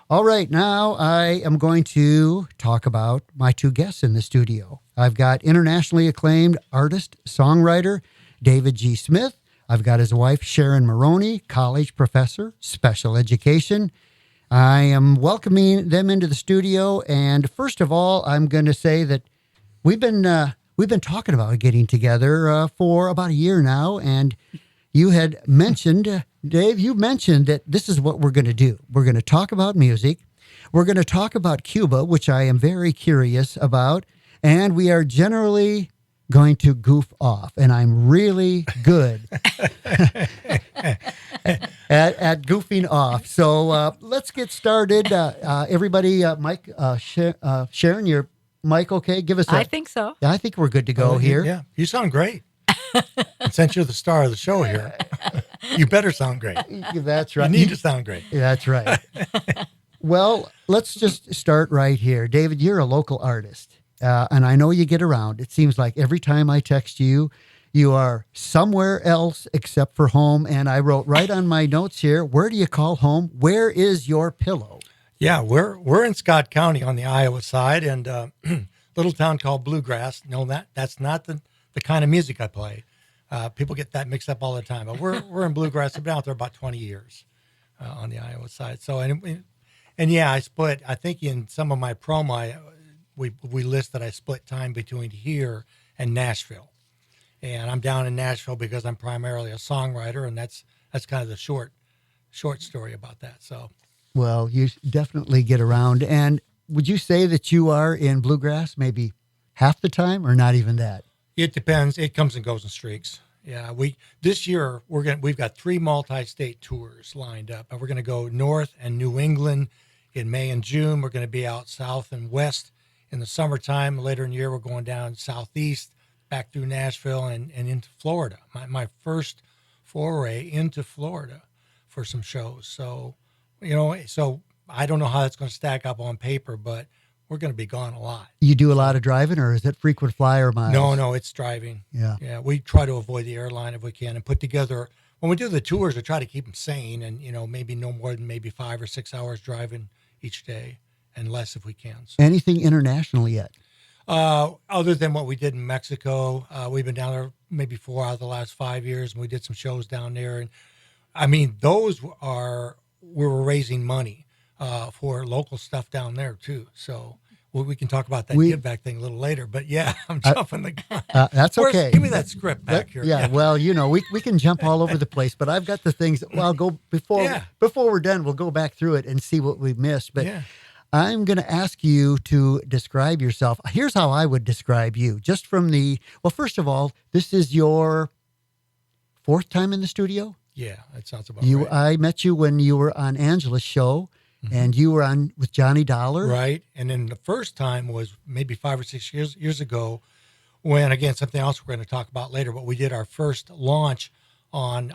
All right, now I am going to talk about my two guests in the studio. I've got internationally acclaimed artist, songwriter David G. Smith. I've got his wife, Sharon Maroney, college professor, special education. I am welcoming them into the studio. And first of all, I'm going to say that we've been talking about getting together for about a year now. And you had mentioned, Dave, you mentioned that this is what we're going to do. We're going to talk about music. We're going to talk about Cuba, which I am very curious about. And we are generally going to goof off. And I'm really good at goofing off. So let's get started. Everybody, Mike, Sharon, your mic okay? Give us I think so. I think we're good to go here. Yeah, you sound great. And since you're the star of the show here, you better sound great. That's right. You need to sound great. That's right. Well, let's just start right here. David, you're a local artist, and I know you get around. It seems like every time I text you, you are somewhere else except for home. And I wrote right on my notes here, where do you call home? Where is your pillow? Yeah, we're in Scott County on the Iowa side, and little town called Bluegrass. No, that's not the kind of music I play. People get that mixed up all the time. But we're in Bluegrass. I've been out there about 20 years on the Iowa side. So and yeah, I split. I think in some of my promo, we list that I split time between here and Nashville, and I'm down in Nashville because I'm primarily a songwriter, and that's kind of the short story about that. So. Well, you definitely get around. And would you say that you are in Bluegrass maybe half the time or not even that? It depends. It comes and goes in streaks. Yeah, this year we've got 3 multi-state tours lined up. We're going to go north and New England in May and June. We're going to be out south and west in the summertime. Later in the year, we're going down southeast, back through Nashville and into Florida. My first foray into Florida for some shows. So, so I don't know how that's going to stack up on paper, but we're going to be gone a lot. You do a lot of driving, or is it frequent flyer miles? No, it's driving. Yeah. We try to avoid the airline if we can and put together, when we do the tours, we try to keep them sane and, maybe no more than maybe 5 or 6 hours driving each day and less if we can. So, anything international yet? Other than what we did in Mexico, we've been down there maybe 4 out of the last 5 years, and we did some shows down there. And I mean, we were raising money for local stuff down there too. So we can talk about that give back thing a little later. But yeah, I'm jumping the gun. That's okay. Give me that script back here. Yeah. Well, we can jump all over the place, but I've got the things. Well, I'll go before we're done. We'll go back through it and see what we've missed. But I'm going to ask you to describe yourself. Here's how I would describe you. Just from first of all, this is your 4th time in the studio. Yeah, that sounds about right. I met you when you were on Angela's show, and you were on with Johnny Dollar. Right, and then the first time was maybe 5 or 6 years ago when, again, something else we're going to talk about later, but we did our first launch on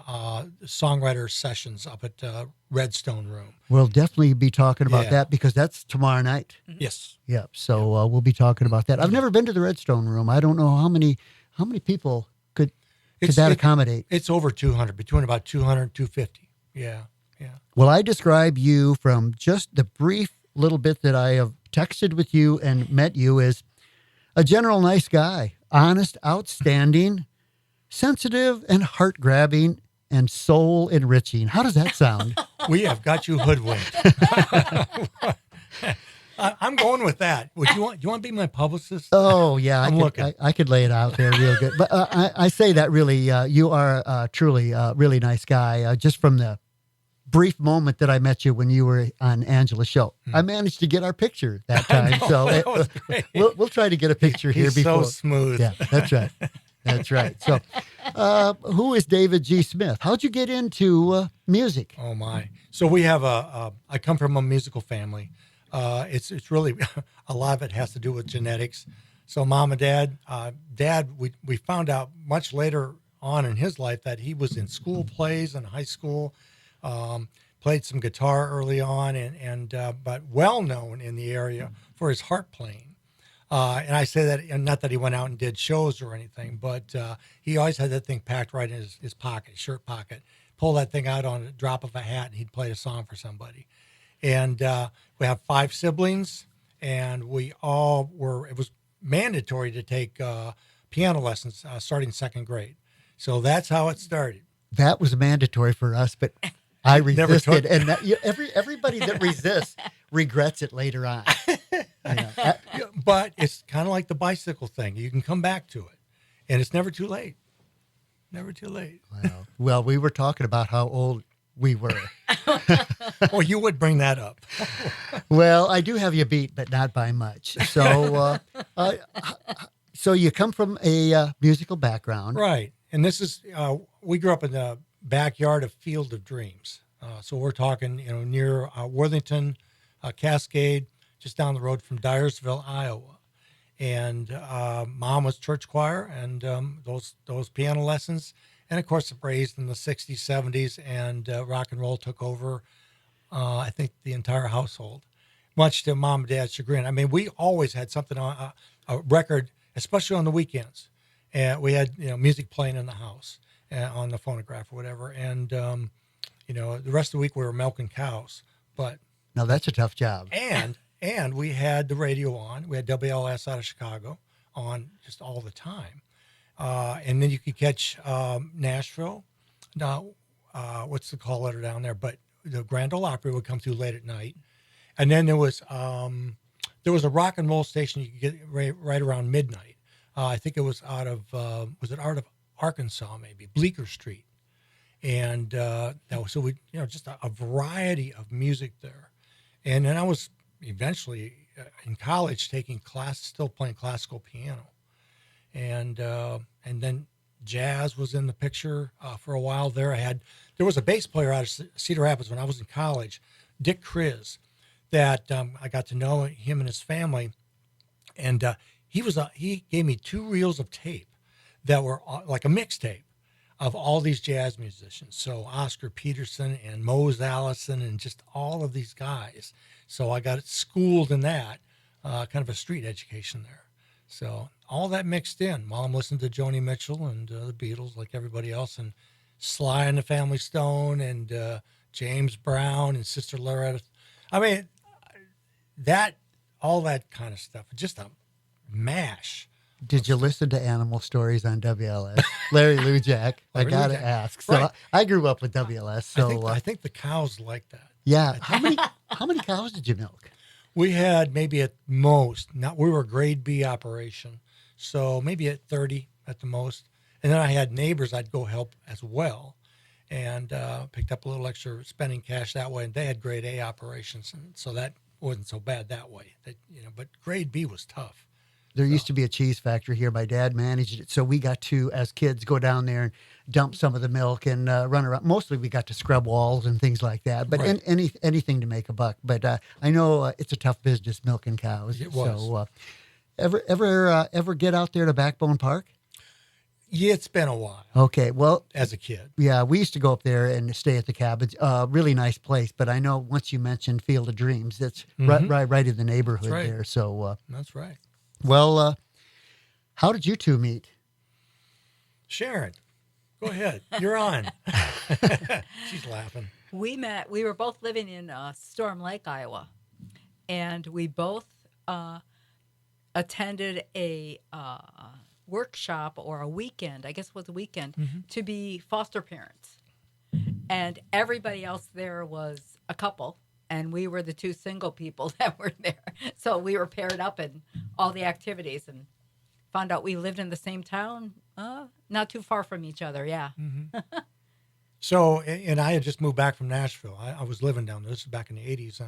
songwriter sessions up at Redstone Room. We'll definitely be talking about that because that's tomorrow night. Yes. Yep, so we'll be talking about that. I've never been to the Redstone Room. I don't know how many people could that accommodate? It's over 200, between about 200 and 250. Yeah. Well, I describe you from just the brief little bit that I have texted with you and met you as a general nice guy, honest, outstanding, sensitive, and heart-grabbing, and soul-enriching. How does that sound? We have got you hoodwinked. I'm going with that. Do you want to be my publicist? Oh, yeah. looking. I could lay it out there real good. But I say that really, you are truly a really nice guy. Just from the brief moment that I met you when you were on Angela's show. I managed to get our picture that time. That was great. We'll try to get a picture here before. So smooth. Yeah, that's right. That's right. So who is David G. Smith? How'd you get into music? Oh, my. So we have I come from a musical family. It's really, a lot of it has to do with genetics. So mom and dad, we found out much later on in his life that he was in school plays in high school, played some guitar early on, but well known in the area for his harp playing. And I say that, and not that he went out and did shows or anything, but he always had that thing packed right in his pocket, shirt pocket. Pull that thing out on a drop of a hat, and he'd play a song for somebody. And we have 5 siblings, and we all were, it was mandatory to take piano lessons starting 2nd grade. So that's how it started. That was mandatory for us, but I Never resisted. took- And everybody that resists regrets it later on. Yeah, but it's kind of like the bicycle thing. You can come back to it, and it's never too late. Never too late. Well, we were talking about how old we were. Well, you would bring that up. Well, I do have you beat, but not by much. So, so you come from a musical background. Right. And this is, we grew up in the backyard of Field of Dreams. So we're talking, near Worthington, Cascade, just down the road from Dyersville, Iowa. And Mom was church choir and those piano lessons. And of course, raised in the 60s, 70s, and rock and roll took over, I think, the entire household, much to Mom and Dad's chagrin. I mean, we always had something on a record, especially on the weekends. And we had, music playing in the house on the phonograph or whatever. And, the rest of the week we were milking cows. But Now, that's a tough job. And we had the radio on. We had WLS out of Chicago on just all the time. And then you could catch Nashville. Now, what's the call letter down there? But the Grand Ole Opry would come through late at night. And then there was a rock and roll station you could get right around midnight. I think it was out of Arkansas, maybe Bleecker Street. And so we, just a variety of music there. And then I was eventually in college taking classes, still playing classical piano. And then jazz was in the picture for a while there. There was a bass player out of Cedar Rapids when I was in college, Dick Kriz, that I got to know him and his family. And he gave me 2 reels of tape that were like a mixtape of all these jazz musicians. So Oscar Peterson and Mose Allison and just all of these guys. So I got schooled in that, kind of a street education there. So all that mixed in while I'm listening to Joni Mitchell and the Beatles, like everybody else, and Sly and the Family Stone and James Brown and Sister Loretta. I mean, all that kind of stuff, just a mash. Did you listen to Animal Stories on WLS? Larry Lujak, I got to ask. So Right. I grew up with WLS. So I think the cows like that. yeah. How many cows did you milk? We had maybe at most, we were a grade B operation, so maybe at 30 at the most. And then I had neighbors I'd go help as well, and picked up a little extra spending cash that way. And they had grade A operations, and so that wasn't so bad that way. But grade B was tough. There used to be a cheese factory here. My dad managed it. So we got to, as kids, go down there and dump some of the milk and run around. Mostly we got to scrub walls and things like that. But Right. anything to make a buck. But I know it's a tough business milking cows. It was. So ever get out there to Backbone Park? Yeah, it's been a while Okay. Well, as a kid. yeah, we used to go up there and stay at the cabins. Really nice place. But I know once you mentioned Field of Dreams, that's right in the neighborhood That's right. there. So, That's right. well, how did you two meet? Sharon, go ahead. You're on. She's laughing. We were both living in Storm Lake, Iowa, and we both attended a workshop or a weekend, I guess it was a weekend, to be foster parents. And everybody else there was a couple, and we were the 2 single people that were there. So we were paired up in all the activities and found out we lived in the same town, not too far from each other, yeah. So, and I had just moved back from Nashville. I was living down there. This is back in the 80s.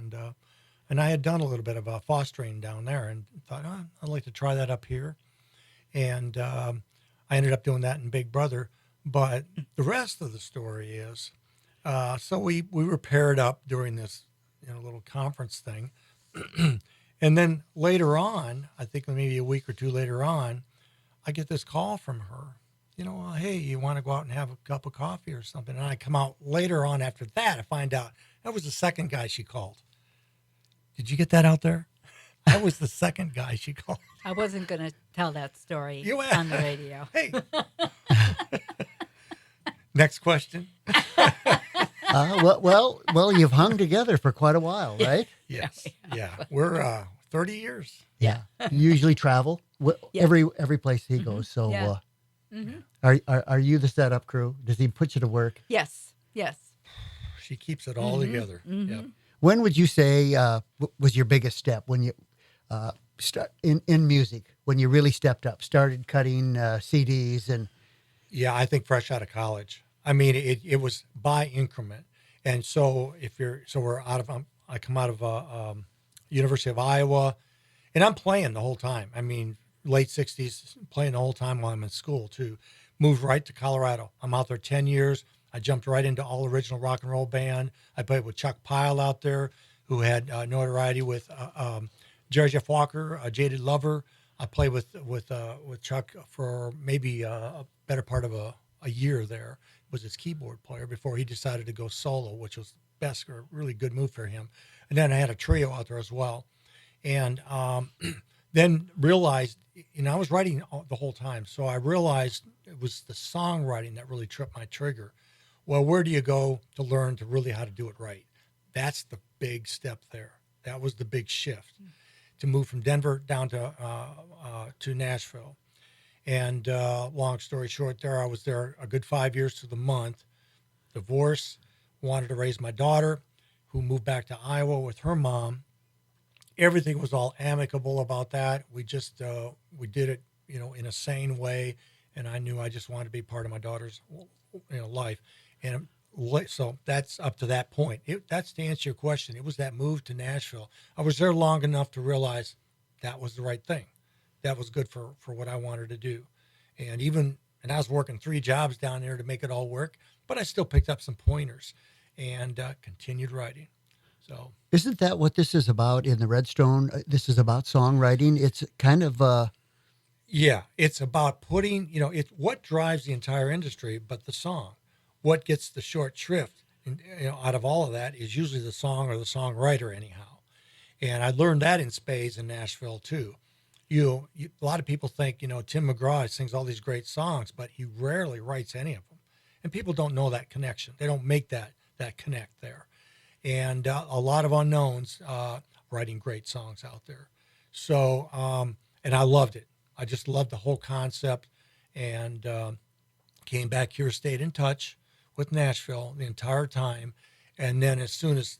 And I had done a little bit of fostering down there and thought, I'd like to try that up here. And I ended up doing that in Big Brother. But the rest of the story is, so we were paired up during this little conference thing. And then later on, I think maybe a week or 2 later on, I get this call from her. Hey, you want to go out and have a cup of coffee or something? And I come out later on after that, I find out that was the second guy she called. Did you get that out there? That was the second guy she called. I wasn't going to tell that story You- on the radio. Hey. Next question. Well, you've hung together for quite a while, right? Yes. Yeah. We're 30 years. Yeah. You usually travel Yeah. every place he goes. So, Yeah. Mm-hmm. are you the setup crew? Does he put you to work? Yes. Yes. She keeps it all together. Yep. When would you say was your biggest step when you start in music? When you really stepped up, started cutting CDs and Yeah, I think fresh out of college. I mean, it was by increment, and so we're out of I come out of University of Iowa, and I'm playing the whole time. I mean, late '60s, playing the whole time while I'm in school too. Moved right to Colorado. I'm out there 10 years. I jumped right into all original rock and roll band. I played with Chuck Pyle out there, who had notoriety with Jerry Jeff Walker, Jaded Lover. I played with Chuck for maybe a better part of a year there. Was his keyboard player before he decided to go solo, which was best or really good move for him. And then I had a trio out there as well. And then realized, I was writing the whole time. So I realized it was the songwriting that really tripped my trigger. Well, where do you go to learn to really how to do it right? That's the big step there. That was the big shift to move from Denver down to Nashville. And long story short, I was there a good 5 years to the month. Divorce, wanted to raise my daughter, who moved back to Iowa with her mom. Everything was all amicable about that. We just we did it, in a sane way, and I knew I just wanted to be part of my daughter's, life. And so that's up to that point. That's to answer your question. It was that move to Nashville. I was there long enough to realize that was the right thing. That was good for what I wanted to do. And I was working 3 jobs down there to make it all work, but I still picked up some pointers and continued writing. So isn't that what this is about in the Redstone? This is about songwriting. It's kind of yeah, it's about putting, it's what drives the entire industry, but the song. What gets the short shrift out of all of that is usually the song or the songwriter anyhow. And I learned that in spades in Nashville too. A lot of people think, Tim McGraw sings all these great songs, but he rarely writes any of them. And people don't know that connection. They don't make that connect there. And a lot of unknowns writing great songs out there. So, and I loved it. I just loved the whole concept, and came back here, stayed in touch with Nashville the entire time. And then as soon as,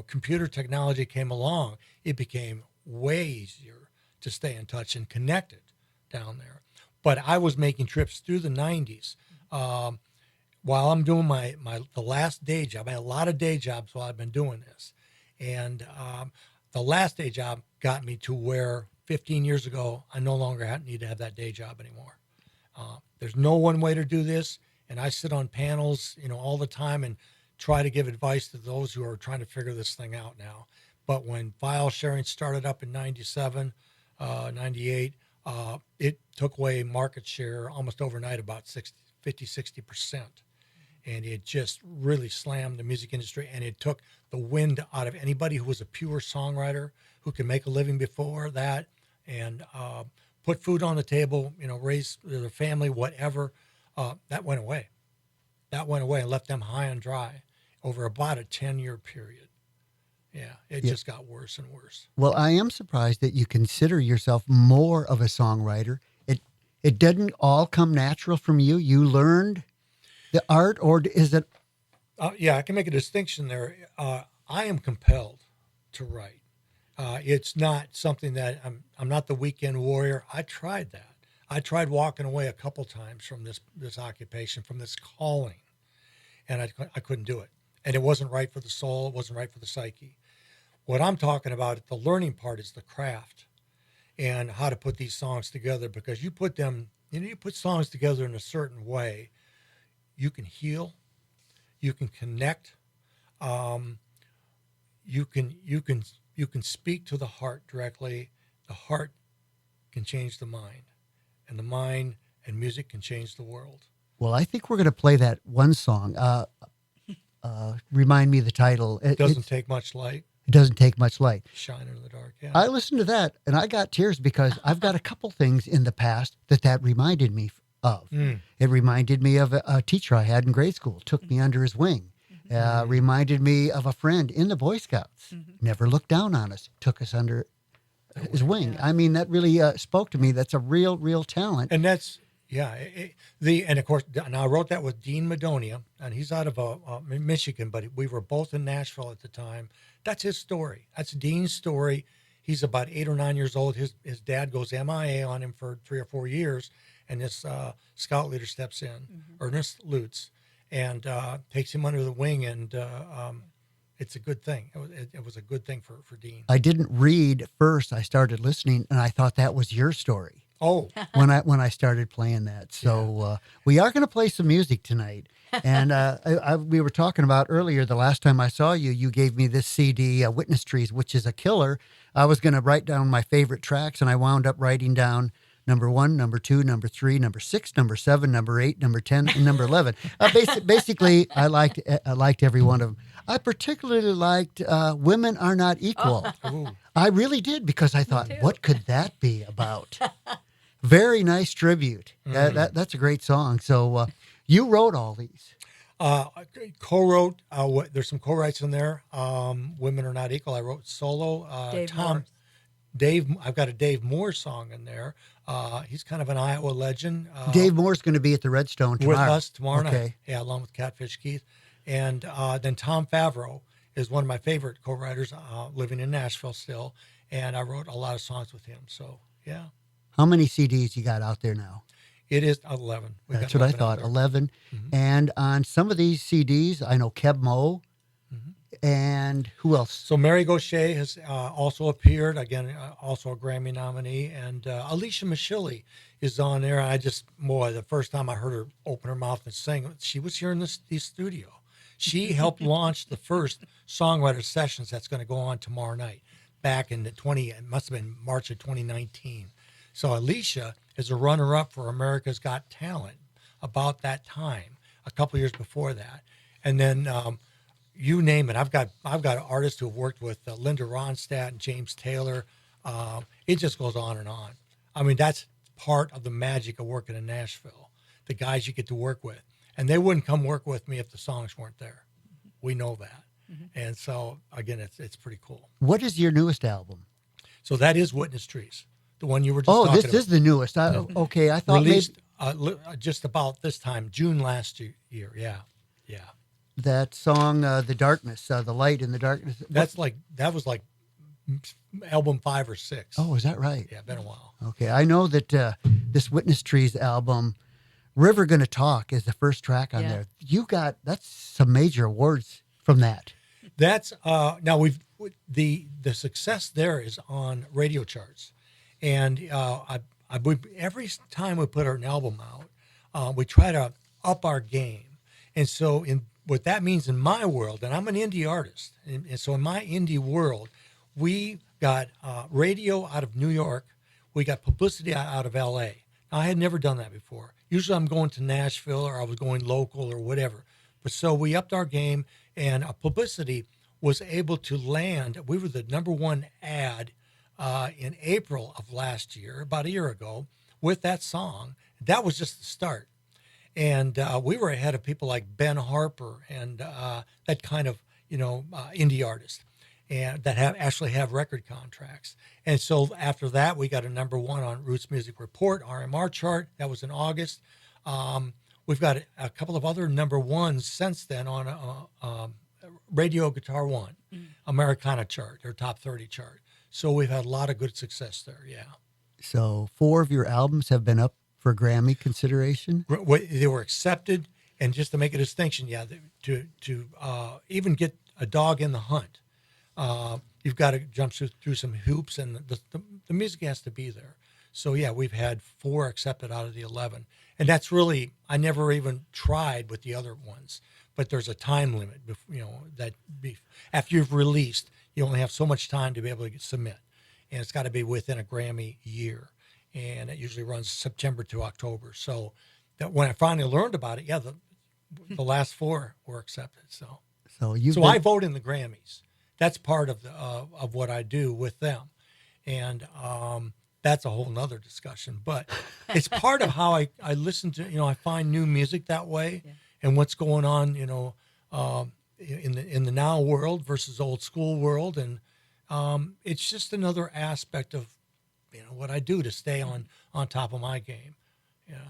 computer technology came along, it became way easier to stay in touch and connected down there. But I was making trips through the 90s while I'm doing the last day job. I had a lot of day jobs while I've been doing this. And the last day job got me to where 15 years ago, I no longer need to have that day job anymore. There's no one way to do this. And I sit on panels, all the time and try to give advice to those who are trying to figure this thing out now. But when file sharing started up in 97, 98, it took away market share almost overnight, about 50-60%. And it just really slammed the music industry, and it took the wind out of anybody who was a pure songwriter who could make a living before that and put food on the table, raise their family, whatever. That went away. That went away and left them high and dry over about a 10-year period. Yeah, it just got worse and worse. Well, I am surprised that you consider yourself more of a songwriter. It didn't all come natural from you. You learned the art, or is it? Yeah, I can make a distinction there. I am compelled to write. It's not something that I'm not the weekend warrior. I tried that. I tried walking away a couple times from this occupation, from this calling, and I couldn't do it. And it wasn't right for the soul. It wasn't right for the psyche. What I'm talking about, the learning part, is the craft and how to put these songs together, because you put songs together in a certain way, you can heal, you can connect, you can speak to the heart directly. The heart can change the mind, and the mind and music can change the world. Well, I think we're going to play that one song. Remind me the title. It doesn't take much light. It doesn't take much light. Shine in the dark. Yeah. I listened to that and I got tears because I've got a couple things in the past that reminded me of. It reminded me of a teacher I had in grade school. Took me under his wing Reminded me of a friend in the Boy Scouts. Never looked down on us, took us under his wing. I mean, that really spoke to me. That's a real talent. And that's, and of course, and I wrote that with Dean Madonia, and he's out of Michigan, but we were both in Nashville at the time. That's his story. That's Dean's story. He's about 8 or 9 years old. His dad goes MIA on him for 3 or 4 years, and this scout leader steps in, Ernest Lutz, and takes him under the wing, and it's a good thing. It was a good thing for Dean. I didn't read first. I started listening, and I thought that was your story. Oh, when I started playing that. So we are going to play some music tonight. And we were talking about earlier, the last time I saw you, you gave me this CD, Witness Trees, which is a killer. I was going to write down my favorite tracks, and I wound up writing down number 1, number 2, number 3, number 6, number 7, number 8, number 10, and number 11. Basically, I liked every one of them. I particularly liked Women Are Not Equal. Ooh. I really did, because I thought, what could that be about? Very nice tribute. That's a great song. So you wrote all these. Co-wrote. There's some co-writes in there. Women Are Not Equal. I wrote solo. I've got a Dave Moore song in there. He's kind of an Iowa legend. Dave Moore's going to be at the Redstone tomorrow. With us tomorrow night. Okay. Yeah, along with Catfish Keith. And then Tom Favreau is one of my favorite co-writers, living in Nashville still. And I wrote a lot of songs with him. So, yeah. How many CDs you got out there now? It is 11. That's what I thought, 11. And on some of these CDs, I know Keb Mo, and who else? So Mary Gaucher has also appeared, again, also a Grammy nominee. And Alicia Mashili is on there. The first time I heard her open her mouth and sing, she was here in the studio. She helped launch the first songwriter sessions that's going to go on tomorrow night, back in it must have been March of 2019. So Alicia is a runner-up for America's Got Talent about that time, a couple of years before that. And then you name it. I've got artists who have worked with Linda Ronstadt and James Taylor. It just goes on and on. I mean, that's part of the magic of working in Nashville, the guys you get to work with. And they wouldn't come work with me if the songs weren't there. We know that. And so, again, it's pretty cool. What is your newest album? So that is Witness Trees. The one you were just talking about. Oh, this is the newest. Okay, I thought released just about this time, June last year. Yeah. That song, "The Darkness," the light in the darkness. That was like album 5 or 6. Oh, is that right? Yeah, been a while. Okay, I know that this Witness Trees album, "River Gonna Talk," is the first track on there. That's some major awards from that. That's now the success there is on radio charts. And every time we put an album out, we try to up our game. And so what that means in my world, and I'm an indie artist, and so in my indie world, we got radio out of New York, we got publicity out of L.A. Now, I had never done that before. Usually I'm going to Nashville or I was going local or whatever. But so we upped our game, and publicity was able to land. We were the number 1 ad in April of last year, about a year ago, with that song. That was just the start. And we were ahead of people like Ben Harper and that kind of, indie artist, and that actually have record contracts. And so after that, we got a number 1 on Roots Music Report, RMR chart. That was in August. We've got a couple of other number 1s since then on Radio Guitar One, Americana chart, their top 30 chart. So we've had a lot of good success there, yeah. So 4 of your albums have been up for Grammy consideration? They were accepted, and just to make a distinction, to even get a dog in the hunt, you've got to jump through some hoops, and the music has to be there. So, yeah, we've had 4 accepted out of the 11. And that's really, I never even tried with the other ones. But there's a time limit, after you've released, you only have so much time to be able to submit. And it's got to be within a Grammy year. And it usually runs September to October. So that when I finally learned about it, the last 4 were accepted. So I vote in the Grammys. That's part of what I do with them. And that's a whole nother discussion. But it's part of how I listen to, I find new music that way. Yeah. And what's going on, in the now world versus old school world, and it's just another aspect of what I do to stay on top of my game,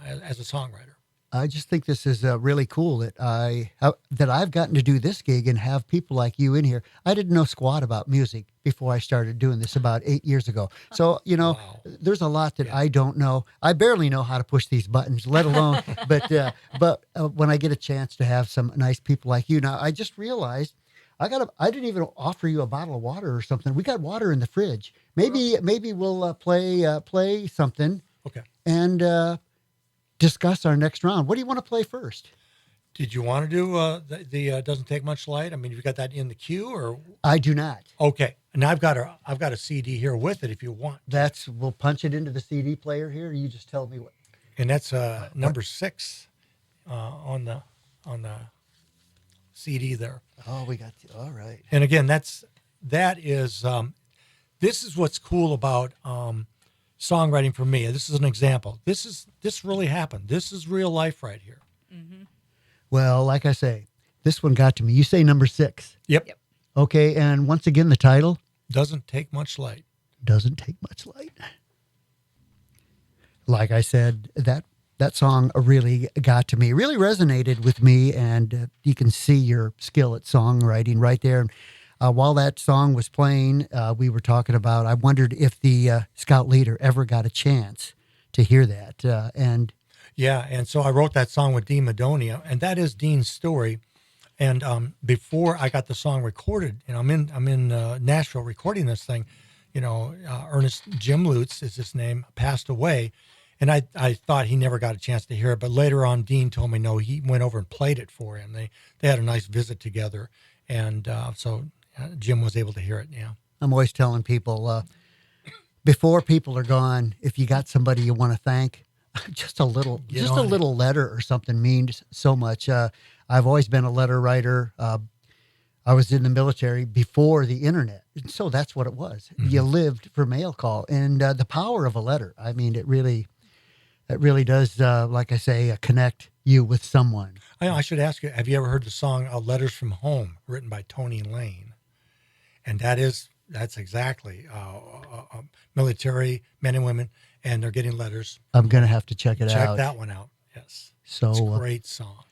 as a songwriter. I just think this is really cool that I've gotten to do this gig and have people like you in here. I didn't know squat about music before I started doing this about 8 years ago. So, Wow. there's a lot that I don't know. I barely know how to push these buttons, let alone, but when I get a chance to have some nice people like you. Now, I just realized I didn't even offer you a bottle of water or something. We got water in the fridge. Maybe we'll play something Okay. and discuss our next round. What do you want to play first? Did you want to do the Doesn't Take Much Light? I mean, you got that in the queue, or I do not. okay? And I've got a CD here with it if you want. We'll punch it into the CD player here. You just tell me what. And that's number 6 on the CD there. Oh, we got all right. And again, that is this is what's cool about songwriting for me. This is an example. This really happened. This is real life right here. Mm-hmm. Well, like I say, this one got to me. You say number 6. Yep. Okay, and once again, the title Doesn't Take Much Light. Doesn't Take Much Light. Like I said, that song really got to me, really resonated with me, and you can see your skill at songwriting right there. While that song was playing, we were talking about, I wondered if the scout leader ever got a chance to hear that. Yeah, and so I wrote that song with Dean Madonia, and that is Dean's story. And before I got the song recorded, I'm in Nashville recording this thing. Ernest Jim Lutz is his name, passed away, and I thought he never got a chance to hear it. But later on, Dean told me no, he went over and played it for him. They had a nice visit together, and so Jim was able to hear it. Yeah, I'm always telling people before people are gone, if you got somebody you want to thank, just a little letter or something means so much. I've always been a letter writer. I was in the military before the internet, and so that's what it was. Mm-hmm. You lived for mail call, and the power of a letter. I mean, it really does, like I say, connect you with someone. I should ask you: have you ever heard the song "Letters from Home," written by Tony Lane? And that's exactly military men and women, and they're getting letters. I'm going to have to check it out. Check that one out. Yes. So it's a great song.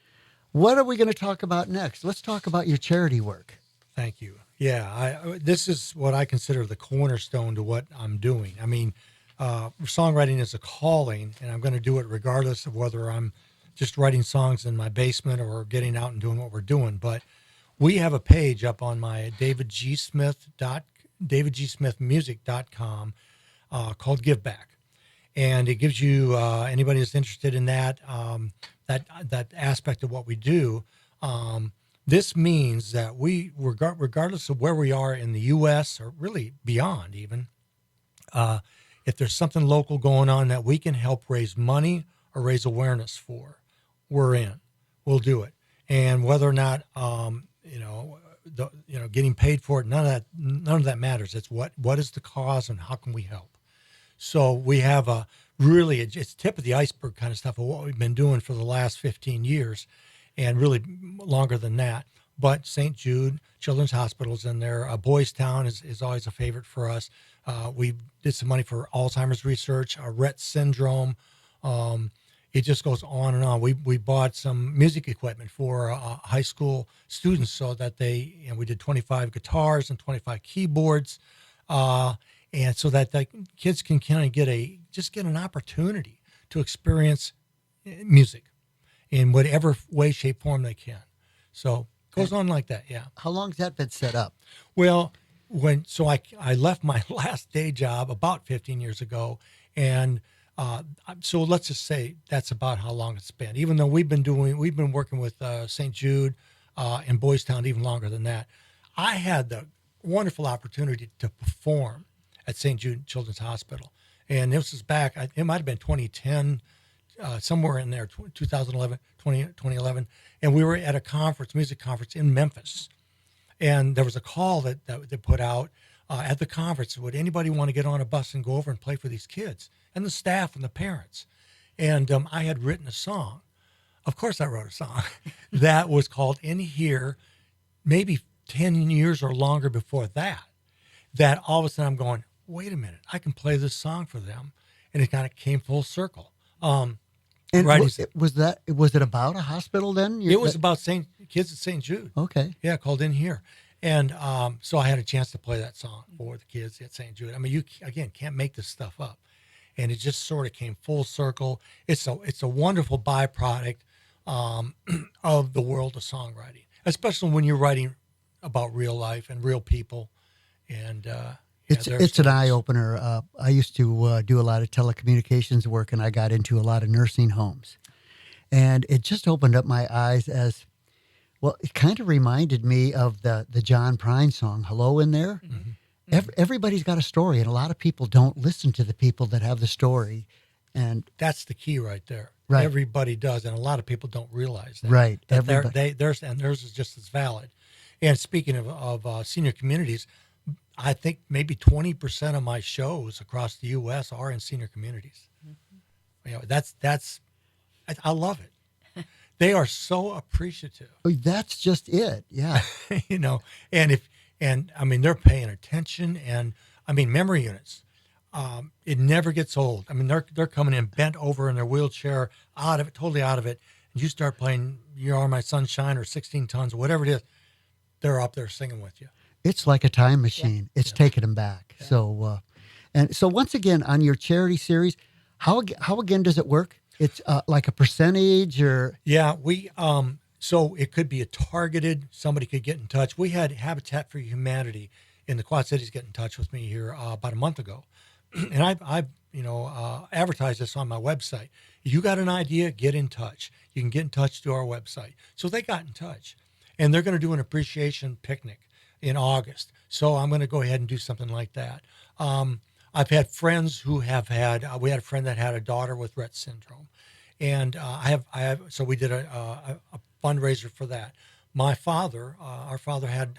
What are we going to talk about next? Let's talk about your charity work. Thank you. Yeah, this is what I consider the cornerstone to what I'm doing. I mean, songwriting is a calling, and I'm going to do it regardless of whether I'm just writing songs in my basement or getting out and doing what we're doing. But we have a page up on my davidgsmithmusic.com called Give Back. And it gives you, anybody that's interested in that aspect of what we do. This means that we, regardless of where we are in the U.S. or really beyond even, if there's something local going on that we can help raise money or raise awareness for, we're in. We'll do it. And whether or not, getting paid for it, none of that matters. It's what is the cause and how can we help? So we have it's tip of the iceberg kind of stuff of what we've been doing for the last 15 years and really longer than that. But St. Jude Children's Hospital is in there. Boys Town is always a favorite for us. We did some money for Alzheimer's research, Rett syndrome. It just goes on and on. We bought some music equipment for high school students so that we did 25 guitars and 25 keyboards. And so that the kids can kind of get an opportunity to experience music in whatever way, shape, form they can. So it goes on like that, yeah. How long has that been set up? Well, I left my last day job about 15 years ago, and so let's just say that's about how long it's been. Even though we've been working with St. Jude and Boys Town even longer than that. I had the wonderful opportunity to perform at St. Jude Children's Hospital. And this was back, it might have been 2010, somewhere in there, 2011. And we were at a music conference in Memphis. And there was a call that they put out at the conference. Would anybody want to get on a bus and go over and play for these kids? And the staff and the parents. And I had written a song. Of course I wrote a song that was called In Here maybe 10 years or longer before that all of a sudden I'm going, wait a minute, I can play this song for them. And it kind of came full circle. And Right. was it about a hospital then? It was about kids at St. Jude. Okay. Yeah, called In Here. And so I had a chance to play that song for the kids at St. Jude. I mean, you, again, can't make this stuff up. And it just sort of came full circle. It's a wonderful byproduct of the world of songwriting, especially when you're writing about real life and real people. And it's an eye opener. I used to do a lot of telecommunications work, and I got into a lot of nursing homes, and it just opened up my eyes as well. It kind of reminded me of the John Prine song "Hello" in there. Mm-hmm. Everybody's got a story, and a lot of people don't listen to the people that have the story, and that's the key right there. Right. Everybody does, and a lot of people don't realize that. Right. That theirs is just as valid. And speaking of senior communities, I think maybe 20% of my shows across the U.S. are in senior communities. Mm-hmm. You know, that's I love it. They are so appreciative. That's just it. Yeah. You know, and I mean, they're paying attention, and I mean, memory units. It never gets old. I mean, they're coming in bent over in their wheelchair, totally out of it. And you start playing "You Are My Sunshine" or 16 Tons or whatever it is. They're up there singing with you. It's like a time machine. Yeah. It's taking them back. Yeah. So once again, on your charity series, how again does it work? It's like a percentage or? Yeah, so it could be a targeted, somebody could get in touch. We had Habitat for Humanity in the Quad Cities get in touch with me here about a month ago. And I advertised this on my website. You got an idea, get in touch. You can get in touch through our website. So they got in touch. And they're going to do an appreciation picnic in August. So I'm going to go ahead and do something like that. I've had friends who have we had a friend that had a daughter with Rett syndrome. And so we did a fundraiser for that. My father, our father had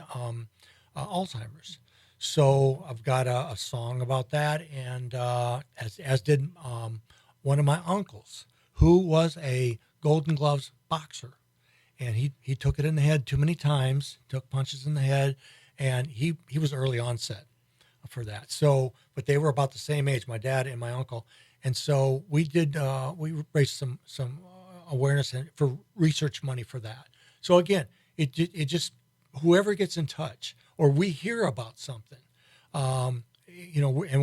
Alzheimer's. So I've got a song about that. And as did one of my uncles, who was a Golden Gloves boxer. And he took it in the head too many times, took punches in the head, and he was early onset for that. So, but they were about the same age, my dad and my uncle. And so we raised some awareness for research money for that. So again, it just, whoever gets in touch or we hear about something, and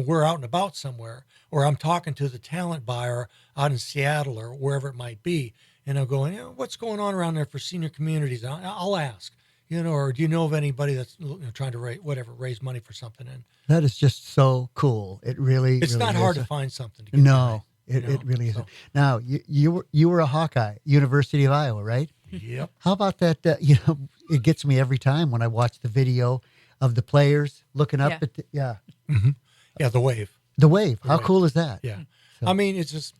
we're out and about somewhere, or I'm talking to the talent buyer out in Seattle or wherever it might be, and I'm going, what's going on around there for senior communities? I'll ask, or do you know of anybody that's trying to raise money for something? And that is just so cool. It really, it's really not is. hard to find something to get No, it really isn't. So. Now, you were a Hawkeye, University of Iowa, right? Yep. How about that? It gets me every time when I watch the video of the players looking up at mm-hmm. The wave. The wave. How cool is that? Yeah. So. I mean, it's just,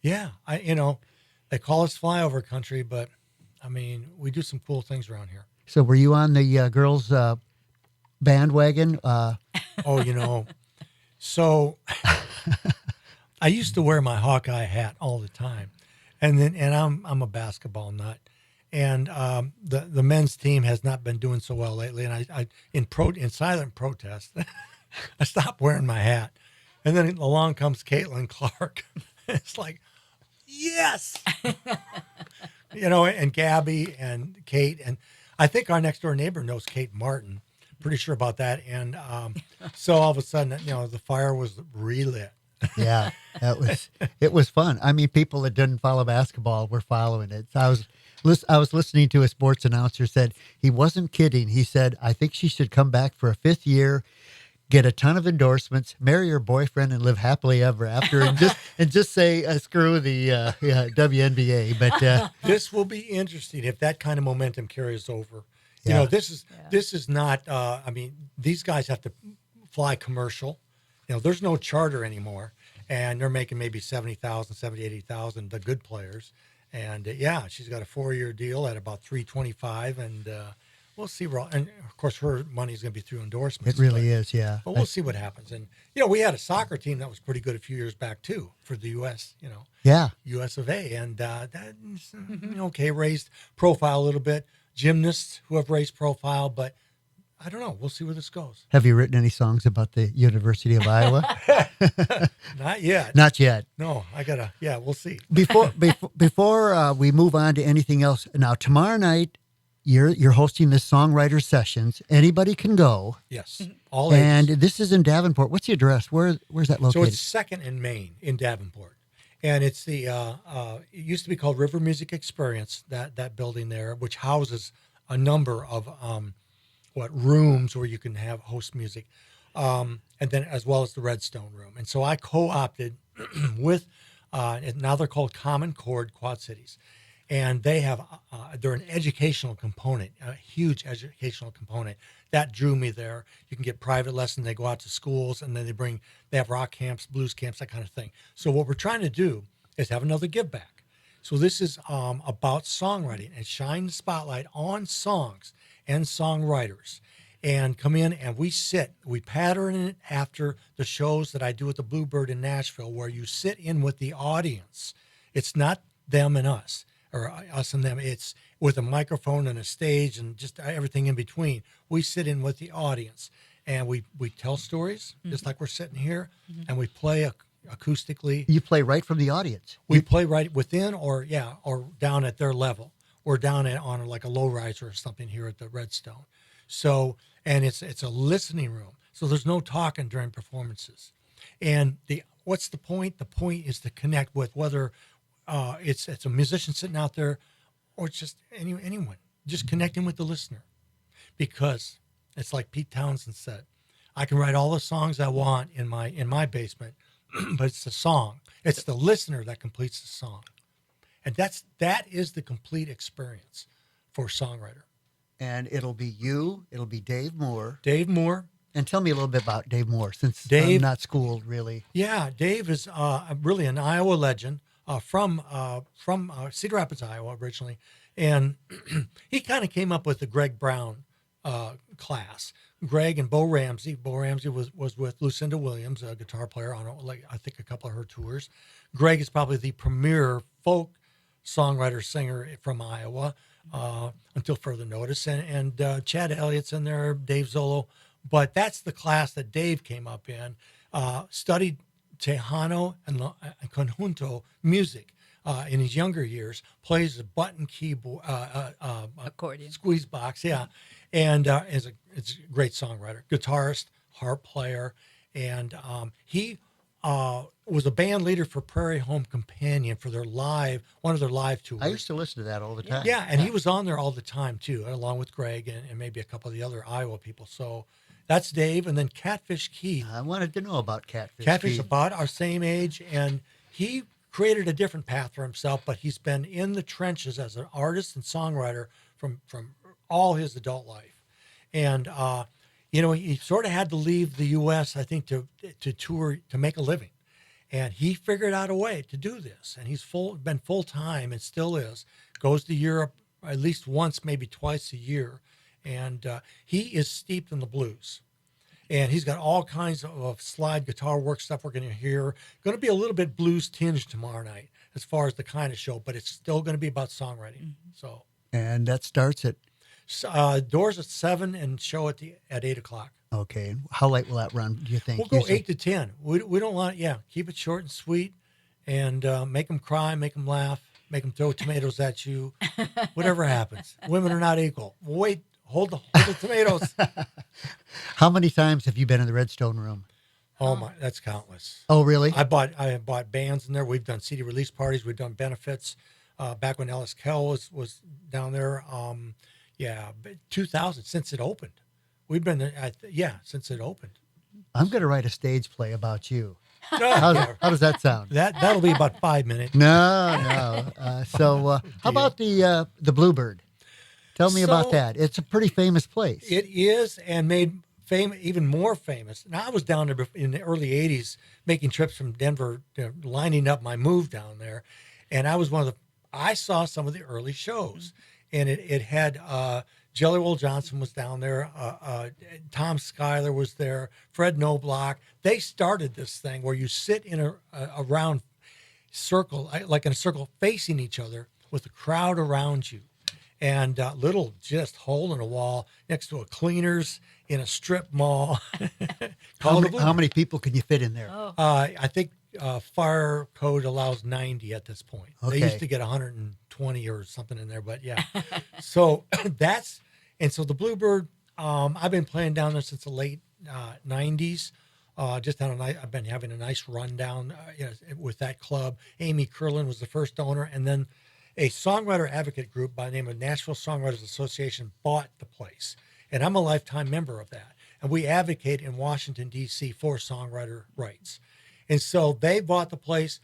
they call us flyover country, but I mean, we do some cool things around here. So were you on the girls' bandwagon? So I used to wear my Hawkeye hat all the time, and I'm a basketball nut, and the men's team has not been doing so well lately, and I in silent protest, I stopped wearing my hat, and then along comes Caitlin Clark. It's like, yes, and Gabby and Kate, and I think our next door neighbor knows Kate Martin. Pretty sure about that. And so all of a sudden, the fire was relit. Yeah, it was fun. I mean, people that didn't follow basketball were following it. So I was listening to a sports announcer said he wasn't kidding. He said, I think she should come back for a 5th year, get a ton of endorsements, marry her boyfriend, and live happily ever after, and just say screw the WNBA. But this will be interesting if that kind of momentum carries over. Yeah. This is not. These guys have to fly commercial. There's no charter anymore, and they're making maybe $70,000, $70,000, $80,000. The good players, and she's got a 4-year deal at about $325, and we'll see. And of course, her money is going to be through endorsements. It really is, yeah. But we'll see what happens. And we had a soccer team that was pretty good a few years back too for the U.S. Yeah, U.S. of A. And that raised profile a little bit. gymnasts who have raised profile, but I don't know. We'll see where this goes. Have you written any songs about the University of Iowa? Not yet. Not yet. No, we'll see. Before we move on to anything else, now tomorrow night you're hosting this songwriter sessions. Anybody can go. Yes, all ages. And this is in Davenport. What's the address? Where's that located? So it's 2nd and Main in Davenport, and it's the it used to be called River Music Experience. That building there, which houses a number of rooms where you can host music, and then as well as the Redstone Room. And so I co-opted with, and now they're called Common Chord Quad Cities, and they have they're an educational component, a huge educational component that drew me there. You can get private lessons. They go out to schools, and then they have rock camps, blues camps, that kind of thing. So what we're trying to do is have another give back. So this is about songwriting and shine the spotlight on songs and songwriters, and come in and we pattern it after the shows that I do at the Bluebird in Nashville, where you sit in with the audience. It's not them and us, or us and them. It's with a microphone and a stage and just everything in between. We sit in with the audience, and we tell stories just like we're sitting here, and we play acoustically. You play right from the audience. We play right within, or down at their level, or down on like a low riser or something here at the Redstone. So, and it's a listening room. So there's no talking during performances. And what's the point? The point is to connect with, whether it's a musician sitting out there, or it's just anyone, just connecting with the listener. Because it's like Pete Townsend said, I can write all the songs I want in my basement, but it's the song. It's the listener that completes the song. And that is the complete experience for a songwriter. And it'll be Dave Moore. Dave Moore. And tell me a little bit about Dave Moore, since Dave, I'm not schooled, really. Yeah, Dave is really an Iowa legend from Cedar Rapids, Iowa, originally. And he kind of came up with the Greg Brown class. Greg and Bo Ramsey. Bo Ramsey was with Lucinda Williams, a guitar player on, I think, a couple of her tours. Greg is probably the premier folk songwriter, singer from Iowa, until further notice. And Chad Elliott's in there, Dave Zolo. But that's the class that Dave came up in, studied Tejano and conjunto music in his younger years, plays a button keyboard, accordion, squeeze box, and it's a great songwriter, guitarist, harp player, and he was a band leader for Prairie Home Companion for one of their live tours. I used to listen to that all the time. Yeah, and he was on there all the time too, along with Greg and maybe a couple of the other Iowa people. So that's Dave, and then Catfish Keith. I wanted to know about Catfish. Catfish Keith. About our same age, and he created a different path for himself, but he's been in the trenches as an artist and songwriter from all his adult life. And he sort of had to leave the U.S., I think, to tour, to make a living. And he figured out a way to do this. And he's been full-time and still is. Goes to Europe at least once, maybe twice a year. And he is steeped in the blues. And he's got all kinds of slide guitar work stuff we're going to hear. Going to be a little bit blues tinged tomorrow night as far as the kind of show, but it's still going to be about songwriting. Mm-hmm. So, and that starts at? Doors at 7 and show at 8 o'clock. Okay. How late will that run, do you think? We'll go 8 to 10. We don't want, keep it short and sweet, and make them cry, make them laugh, make them throw tomatoes at you, whatever happens. Women are not equal. Wait, hold the tomatoes. How many times have you been in the Redstone Room? Oh my, that's countless. Oh, really? I have bought bands in there. We've done CD release parties. We've done benefits. Back when Ellis Kell was down there. 2000, since it opened. We've been there, since it opened. I'm going to write a stage play about you. How does that sound? That'll be about 5 minutes. No. How about the Bluebird? Tell me about that. It's a pretty famous place. It is, and made even more famous. Now, I was down there in the early 80s making trips from Denver, lining up my move down there. And I was I saw some of the early shows. And it had Jelly Roll Johnson was down there. Tom Schuyler was there. Fred Knobloch. They started this thing where you sit in a round circle, like in a circle facing each other with a crowd around you. and little just hole in a wall next to a cleaners in a strip mall. How many people can you fit in there? Oh, I think fire code allows 90 at this point. Okay. They used to get 120 or something in there, but yeah. So so the Bluebird, I've been playing down there since the late 90s. I've been having a nice rundown with that club. Amy Curlin was the first owner, and then a songwriter advocate group by the name of Nashville Songwriters Association bought the place. And I'm a lifetime member of that. And we advocate in Washington, D.C. for songwriter rights. And so they bought the place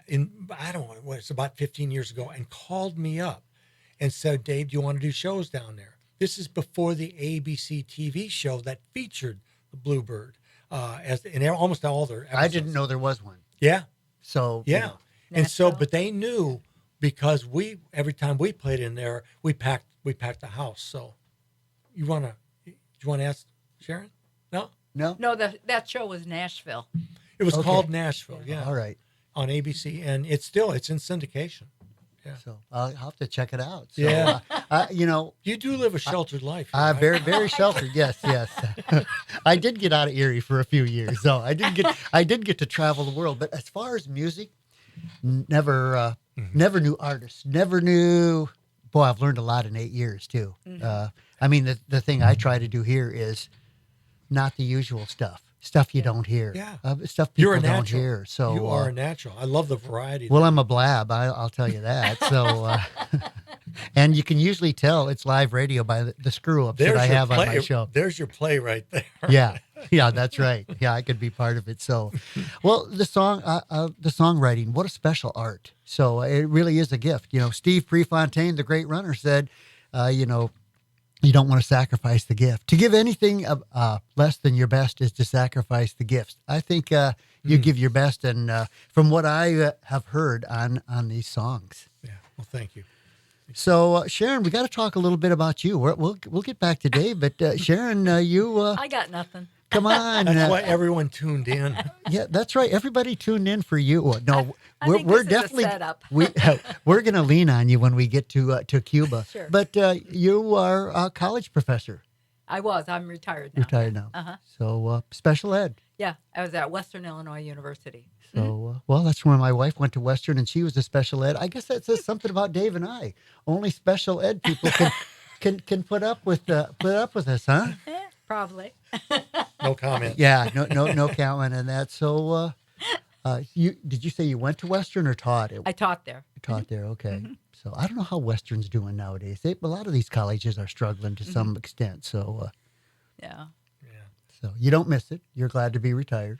it's about 15 years ago, and called me up and said, Dave, do you want to do shows down there? This is before the ABC TV show that featured the Bluebird in almost all their episodes. I didn't know there was one. Yeah. So, Yeah. And so, but they knew, because every time we played in there, we packed the house. So do you want to ask Sharon? No? no, that show was Nashville. It was Okay. called Nashville. Yeah. All right. On ABC, and it's in syndication. Yeah. So I'll have to check it out. So, Yeah. you You do live a sheltered life. know, right? very, very sheltered. Yes, yes. I did get out of Erie for a few years, so I did get to travel the world. But as far as music, never knew artists. Never knew. Boy, I've learned a lot in 8 years too. I mean, the thing I try to do here is not the usual stuff you don't hear. Yeah. Stuff You're people a don't natural. hear. So You are a natural. I love the variety. well, I'm a blab. I'll tell you that. So, and you can usually tell it's live radio by the screw ups that I have on my show. There's your play right there. Yeah, that's right. Yeah, I could be part of it. So, well, the songwriting, what a special art. So it really is a gift. Steve Prefontaine, the great runner, said, you don't want to sacrifice the gift. To give anything less than your best is to sacrifice the gifts. I think you give your best, and from what I have heard on these songs. Yeah. Well, thank you. So, Sharon, we got to talk a little bit about you. We'll get back to Dave, but Sharon, you I got nothing. come on. That's why everyone tuned in. Yeah, that's right. Everybody tuned in for you. Well, no, I we're think this is a definitely setup. we're going to lean on you when we get to Cuba. Sure. But you are a college professor, I'm retired now. retired now. Uh-huh. So special ed. Yeah, I was at Western Illinois University. So well, that's where my wife went to Western, and she was a special ed. I guess that says something about Dave and I. Only special ed people can put up with us, huh? Probably. No comment. Yeah, no comment on that. So, did you say you went to Western or taught? I taught there. Taught there, okay. So I don't know how Western's doing nowadays. A lot of these colleges are struggling to some extent. So, Yeah. so you don't miss it. You're glad to be retired.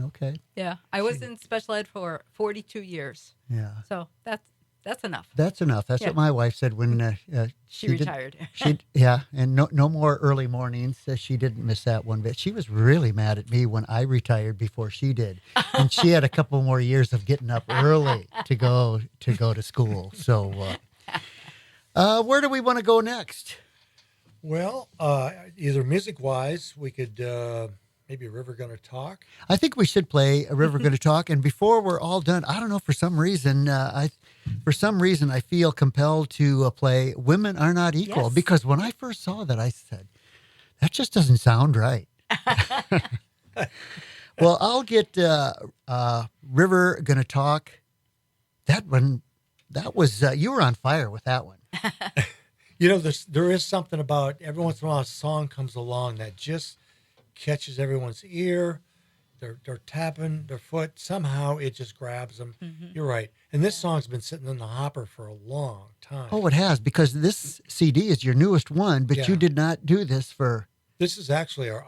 Okay. Yeah. I was in special ed for 42 years. Yeah. So that's enough. That's enough. That's Yeah. what my wife said when She retired. And no more early mornings. She didn't miss that one bit. She was really mad at me when I retired before she did, and she had a couple more years of getting up early to go to school. So, where do we want to go next? Well, either music-wise, we could maybe River Gonna Talk. I think we should play A River Gonna Talk. And before we're all done, I don't know, for some reason, I feel compelled to play Women Are Not Equal. Yes. Because when I first saw that, I said, that just doesn't sound right. Well, I'll get River Gonna Talk. That one, that was, you were on fire with that one. There is something about every once in a while a song comes along that just catches everyone's ear. They're tapping their foot. Somehow it just grabs them. You're right. And this song's been sitting in the hopper for a long time. Oh, it has, because this CD is your newest one, but you did not do this for... This is actually a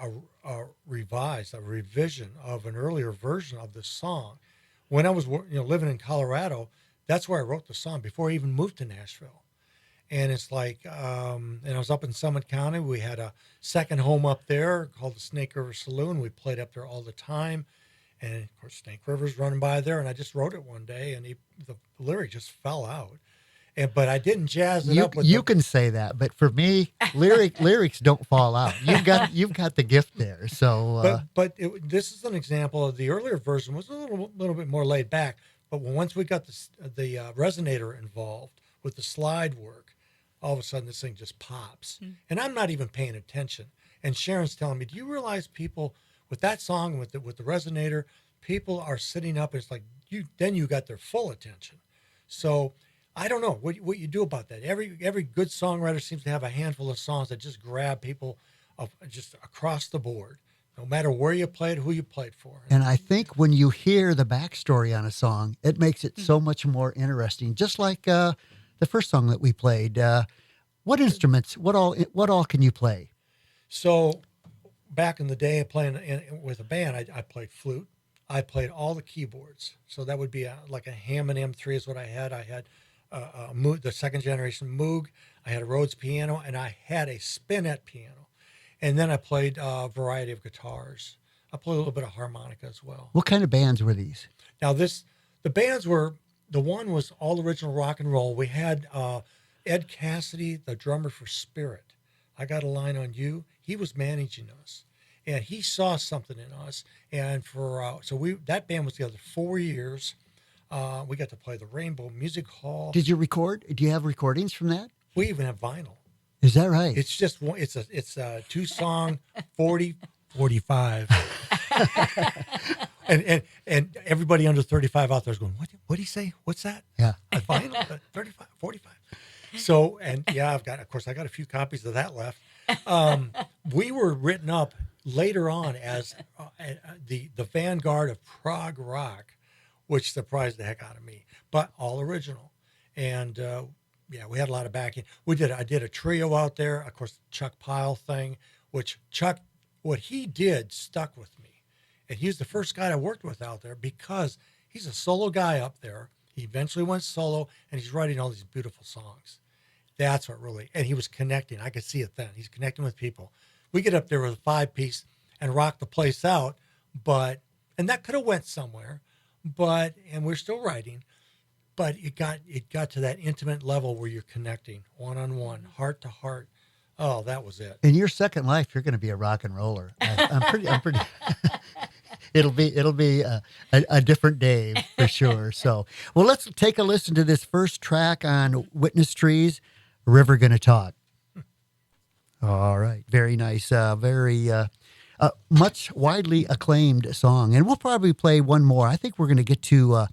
revision of an earlier version of this song. When I was living in Colorado, that's where I wrote the song before I even moved to Nashville. And it's like, and I was up in Summit County. We had a second home up there called the Snake River Saloon. We played up there all the time. And, of course, Snake River's running by there. And I just wrote it one day, and the lyric just fell out. But I didn't jazz it up with you can say that, but for me, lyrics don't fall out. You've got the gift there. So, this is an example of the earlier version was a little bit more laid back. But once we got the resonator involved with the slide work, all of a sudden this thing just pops. And I'm not even paying attention. And Sharon's telling me, do you realize people with that song, with the resonator, people are sitting up. It's like you got their full attention. So I don't know what you do about that. Every good songwriter seems to have a handful of songs that just grab people just across the board, no matter where you played, who you played for. And I think when you hear the backstory on a song, it makes it so much more interesting. Just like the first song that we played. What instruments? What all can you play? So back in the day, playing with a band, I played flute. I played all the keyboards. So that would be like a Hammond M3 is what I had. I had Moog, the second generation Moog. I had a Rhodes piano, and I had a spinet piano. And then I played a variety of guitars. I played a little bit of harmonica as well. What kind of bands were these? Now the bands were, the one was all original rock and roll. We had Ed Cassidy, the drummer for Spirit. I Got a Line on You. He was managing us, and he saw something in us. And that band was together 4 years. We got to play the Rainbow Music Hall. Did you record? Do you have recordings from that? We even have vinyl. Is that right? It's just one. It's a 2-song 45. and everybody under 35 out there is going, what did he say? What's that? Yeah. A vinyl 35, 45. So, and yeah, I got a few copies of that left. We were written up later on as the vanguard of prog rock, which surprised the heck out of me, but all original. And yeah, we had a lot of backing. I did a trio out there, of course, Chuck Pyle thing, which Chuck, what he did stuck with me. And he was the first guy I worked with out there because he's a solo guy up there. He eventually went solo, and he's writing all these beautiful songs. That's what really, and he was connecting. I could see it then. He's connecting with people. We get up there with a 5-piece and rock the place out, and that could have went somewhere, and we're still writing, but it got to that intimate level where you're connecting one-on-one, heart to heart. Oh, that was it. In your second life, you're going to be a rock and roller. I'm pretty. It'll be a different day for sure. So, well, let's take a listen to this first track on Witness Trees, River Gonna Talk. All right. Very nice. Very much widely acclaimed song. And we'll probably play one more. I think we're going to get to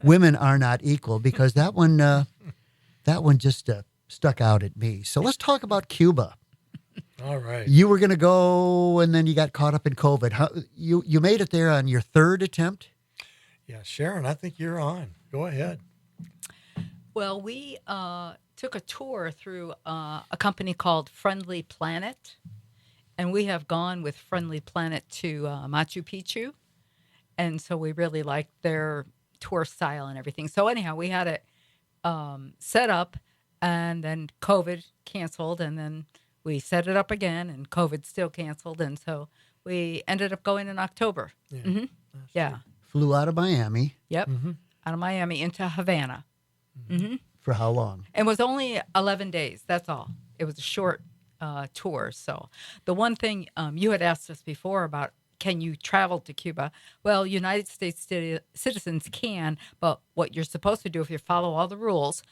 Women Are Not Equal because that one just stuck out at me. So let's talk about Cuba. All right. You were going to go, and then you got caught up in COVID. You made it there on your third attempt? Yeah, Sharon, I think you're on. Go ahead. Well, we took a tour through a company called Friendly Planet, and we have gone with Friendly Planet to Machu Picchu, and so we really liked their tour style and everything. So anyhow, we had it set up, and then COVID canceled, and then we set it up again, and COVID still canceled, and so we ended up going in October. Yeah. Mm-hmm. Yeah. Flew out of Miami. Yep. Mm-hmm. Out of Miami into Havana. Mm-hmm. For how long? It was only 11 days. That's all. It was a short tour. So the one thing you had asked us before about, can you travel to Cuba? Well, United States citizens can, but what you're supposed to do if you follow all the rules,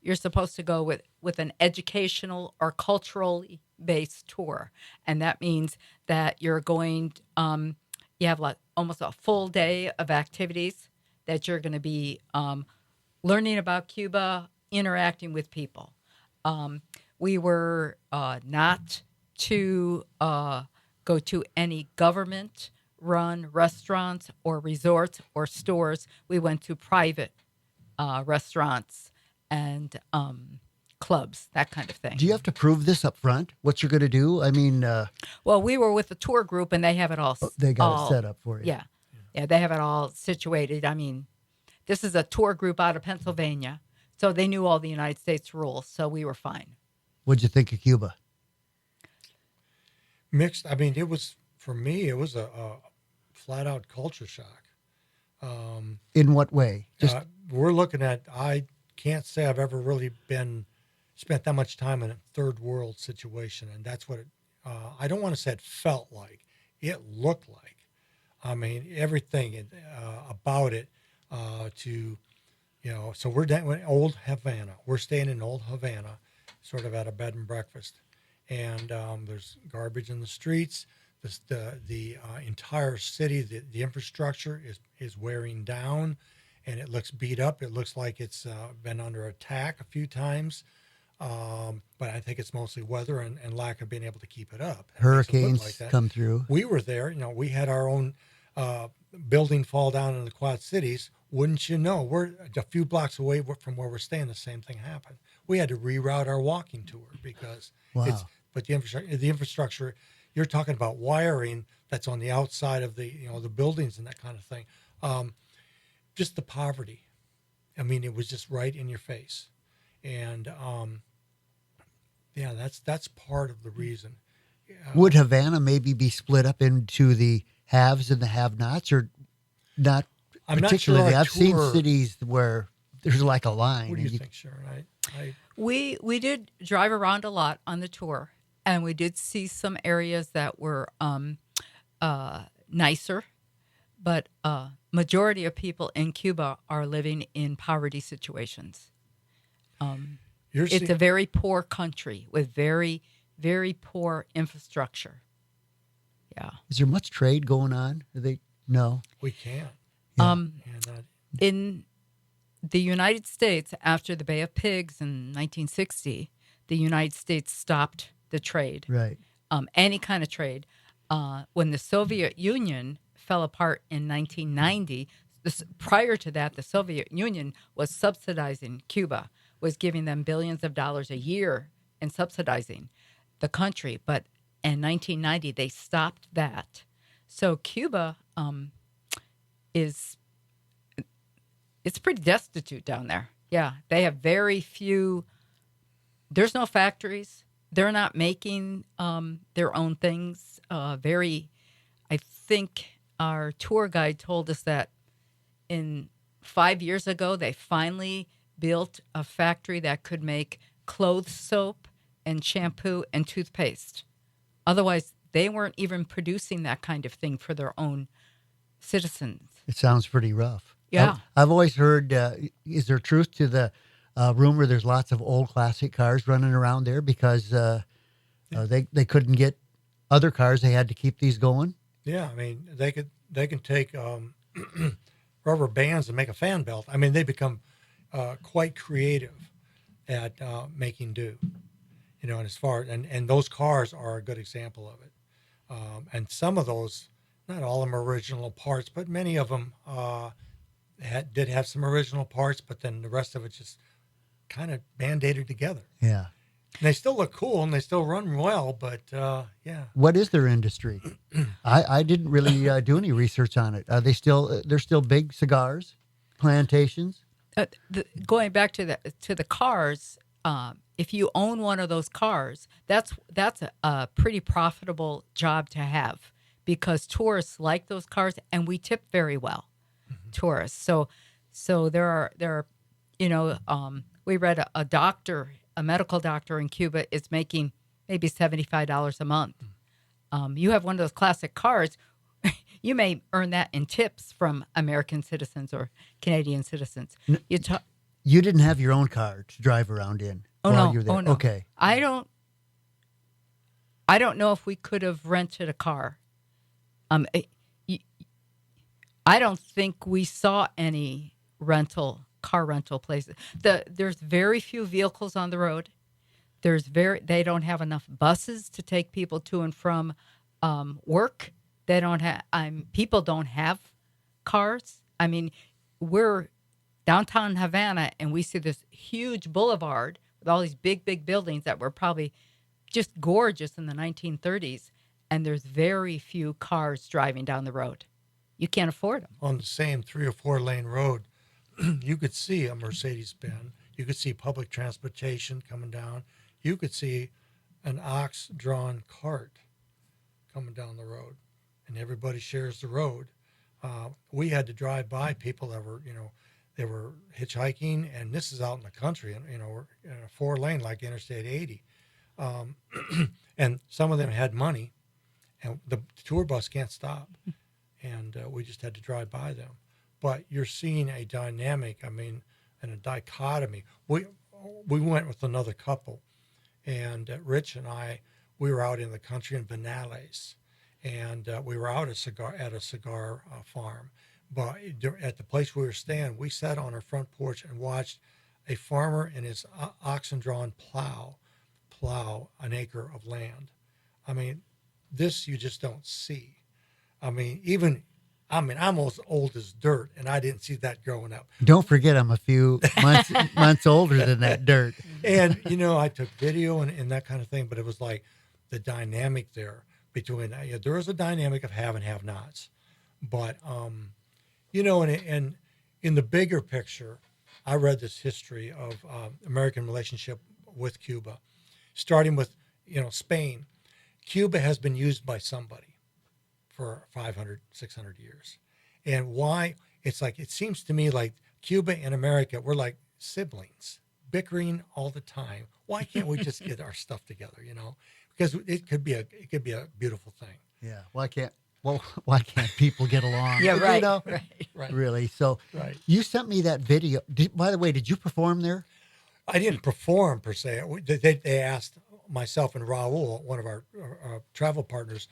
you're supposed to go with an educational or culturally based tour. And that means that you're going, you have like almost a full day of activities that you're going to be learning about Cuba, interacting with people. We were not to go to any government-run restaurants or resorts or stores. We went to private restaurants and clubs, that kind of thing. Do you have to prove this up front, what you're going to do? I mean... well, we were with the tour group, and they have it all... They got it set up for you. Yeah. Yeah, they have it all situated. I mean, this is a tour group out of Pennsylvania, so they knew all the United States rules, so we were fine. What'd you think of Cuba? Mixed. I mean, for me, it was a flat-out culture shock. In what way? We're looking at... I can't say I've ever really spent that much time in a third world situation, and that's what I don't want to say it felt like. It looked like. I mean, everything about it. So we're down in Old Havana. We're staying in Old Havana, sort of at a bed and breakfast. And there's garbage in the streets. The entire city, the infrastructure is wearing down, and it looks beat up. It looks like it's been under attack a few times. But I think it's mostly weather and lack of being able to keep it up. It makes it look Hurricanes like that. come through. We were there. We had our own building fall down in the Quad Cities. Wouldn't you know, we're a few blocks away from where we're staying. The same thing happened. We had to reroute our walking tour because Wow. but the infrastructure, you're talking about wiring that's on the outside of the buildings and that kind of thing. Just the poverty. I mean, it was just right in your face. And yeah, that's part of the reason. Would Havana maybe be split up into the haves and the have-nots, or not I'm not particularly? sure our I've seen tour- cities where there's like a line. What do you and think, Sharon? We did drive around a lot on the tour, and we did see some areas that were nicer, but majority of people in Cuba are living in poverty situations. It's a very poor country with very, very poor infrastructure. Yeah. Is there much trade going on? No. We can't. Yeah. In the United States, after the Bay of Pigs in 1960, the United States stopped the trade. Right. Any kind of trade. When the Soviet Union fell apart in 1990, prior to that, the Soviet Union was subsidizing Cuba, was giving them billions of dollars a year and subsidizing the country. But in 1990, they stopped that. So Cuba it's pretty destitute down there. Yeah, they have very few. There's no factories. They're not making their own things. I think our tour guide told us that 5 years ago, they finally built a factory that could make clothes soap and shampoo and toothpaste. Otherwise, they weren't even producing that kind of thing for their own citizens. It sounds pretty rough. Yeah. I've always heard, is there truth to the rumor there's lots of old classic cars running around there because they couldn't get other cars. They had to keep these going? Yeah, I mean, they can take rubber bands and make a fan belt. I mean, they become quite creative at making do. And as far and those cars are a good example of it. And some of those, not all of them are original parts, but many of them did have some original parts, but then the rest of it just kind of band-aided together. Yeah. And they still look cool and they still run well, but yeah. What is their industry? I didn't really do any research on it. Are they still? They're still big cigars, plantations. Going back to the cars, if you own one of those cars, that's a pretty profitable job to have because tourists like those cars, and we tip very well. Tourists. So there are, we read a medical doctor in Cuba is making maybe $75 a month. You have one of those classic cars, you may earn that in tips from American citizens or Canadian citizens. You didn't have your own car to drive around in while you're there. Oh, no. Okay. I don't know if we could have rented a car. I don't think we saw any car rental places. There's very few vehicles on the road. They don't have enough buses to take people to and from work. They don't have. People don't have cars. I mean, we're downtown Havana, and we see this huge boulevard with all these big, big buildings that were probably just gorgeous in the 1930s, and there's very few cars driving down the road. You can't afford them. On the same 3 or 4 lane road, you could see a Mercedes-Benz. You could see public transportation coming down. You could see an ox-drawn cart coming down the road, and everybody shares the road. We had to drive by people that were, they were hitchhiking, and this is out in the country, and we're in a 4 lane like Interstate 80, and some of them had money, and the tour bus can't stop, and we just had to drive by them. But you're seeing a dynamic, and a dichotomy. We went with another couple, And Rich and we were out in the country in Vinales, and we were out at a cigar farm. But at the place we were staying, we sat on our front porch and watched a farmer and his oxen-drawn plow an acre of land. I mean, this you just don't see. I'm almost old as dirt, and I didn't see that growing up. Don't forget, I'm a few months older than that dirt. And, I took video and that kind of thing, but it was like the dynamic there between, there is a dynamic of have and have nots. But, and in the bigger picture, I read this history of American relationship with Cuba, starting with, Spain. Cuba has been used by somebody for 500, 600 years. And why? It's like, it seems to me like Cuba and America, we're like siblings, bickering all the time. Why can't we just get our stuff together, Because it could be a beautiful thing. Yeah. Why can't people get along? Yeah, right, Right. Really. So Right. you sent me that video. By the way, did you perform there? I didn't perform per se. They asked myself and Raul, one of our travel partners,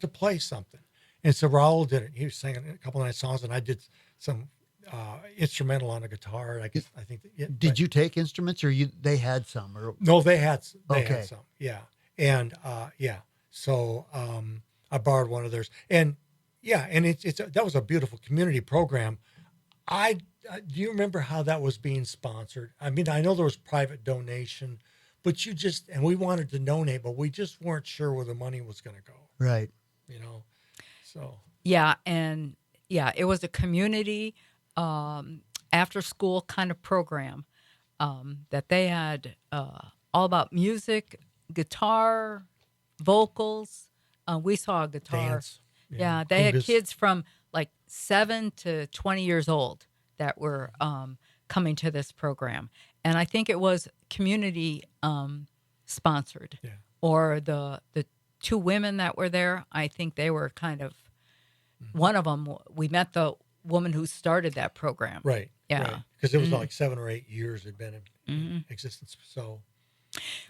to play something. And so Raul did it. He was singing a couple of nice songs, and I did some instrumental on a guitar. Did you take instruments, or they had some? Or No, they had some. Yeah, and So I borrowed one of theirs, and that was a beautiful community program. Do you remember how that was being sponsored? I mean, I know there was private donation, but and we wanted to donate, but we just weren't sure where the money was going to go. Right. So. Yeah, and it was a community after school kind of program that they had all about music, guitar, vocals. We saw a guitar. Dance. Yeah, they had kids from like 7 to 20 years old that were coming to this program. And I think it was community sponsored. Yeah. Or the two women that were there, I think they were kind of, one of them, we met the woman who started that program. Right. Yeah. Because it was like 7 or 8 years it had been in existence. So,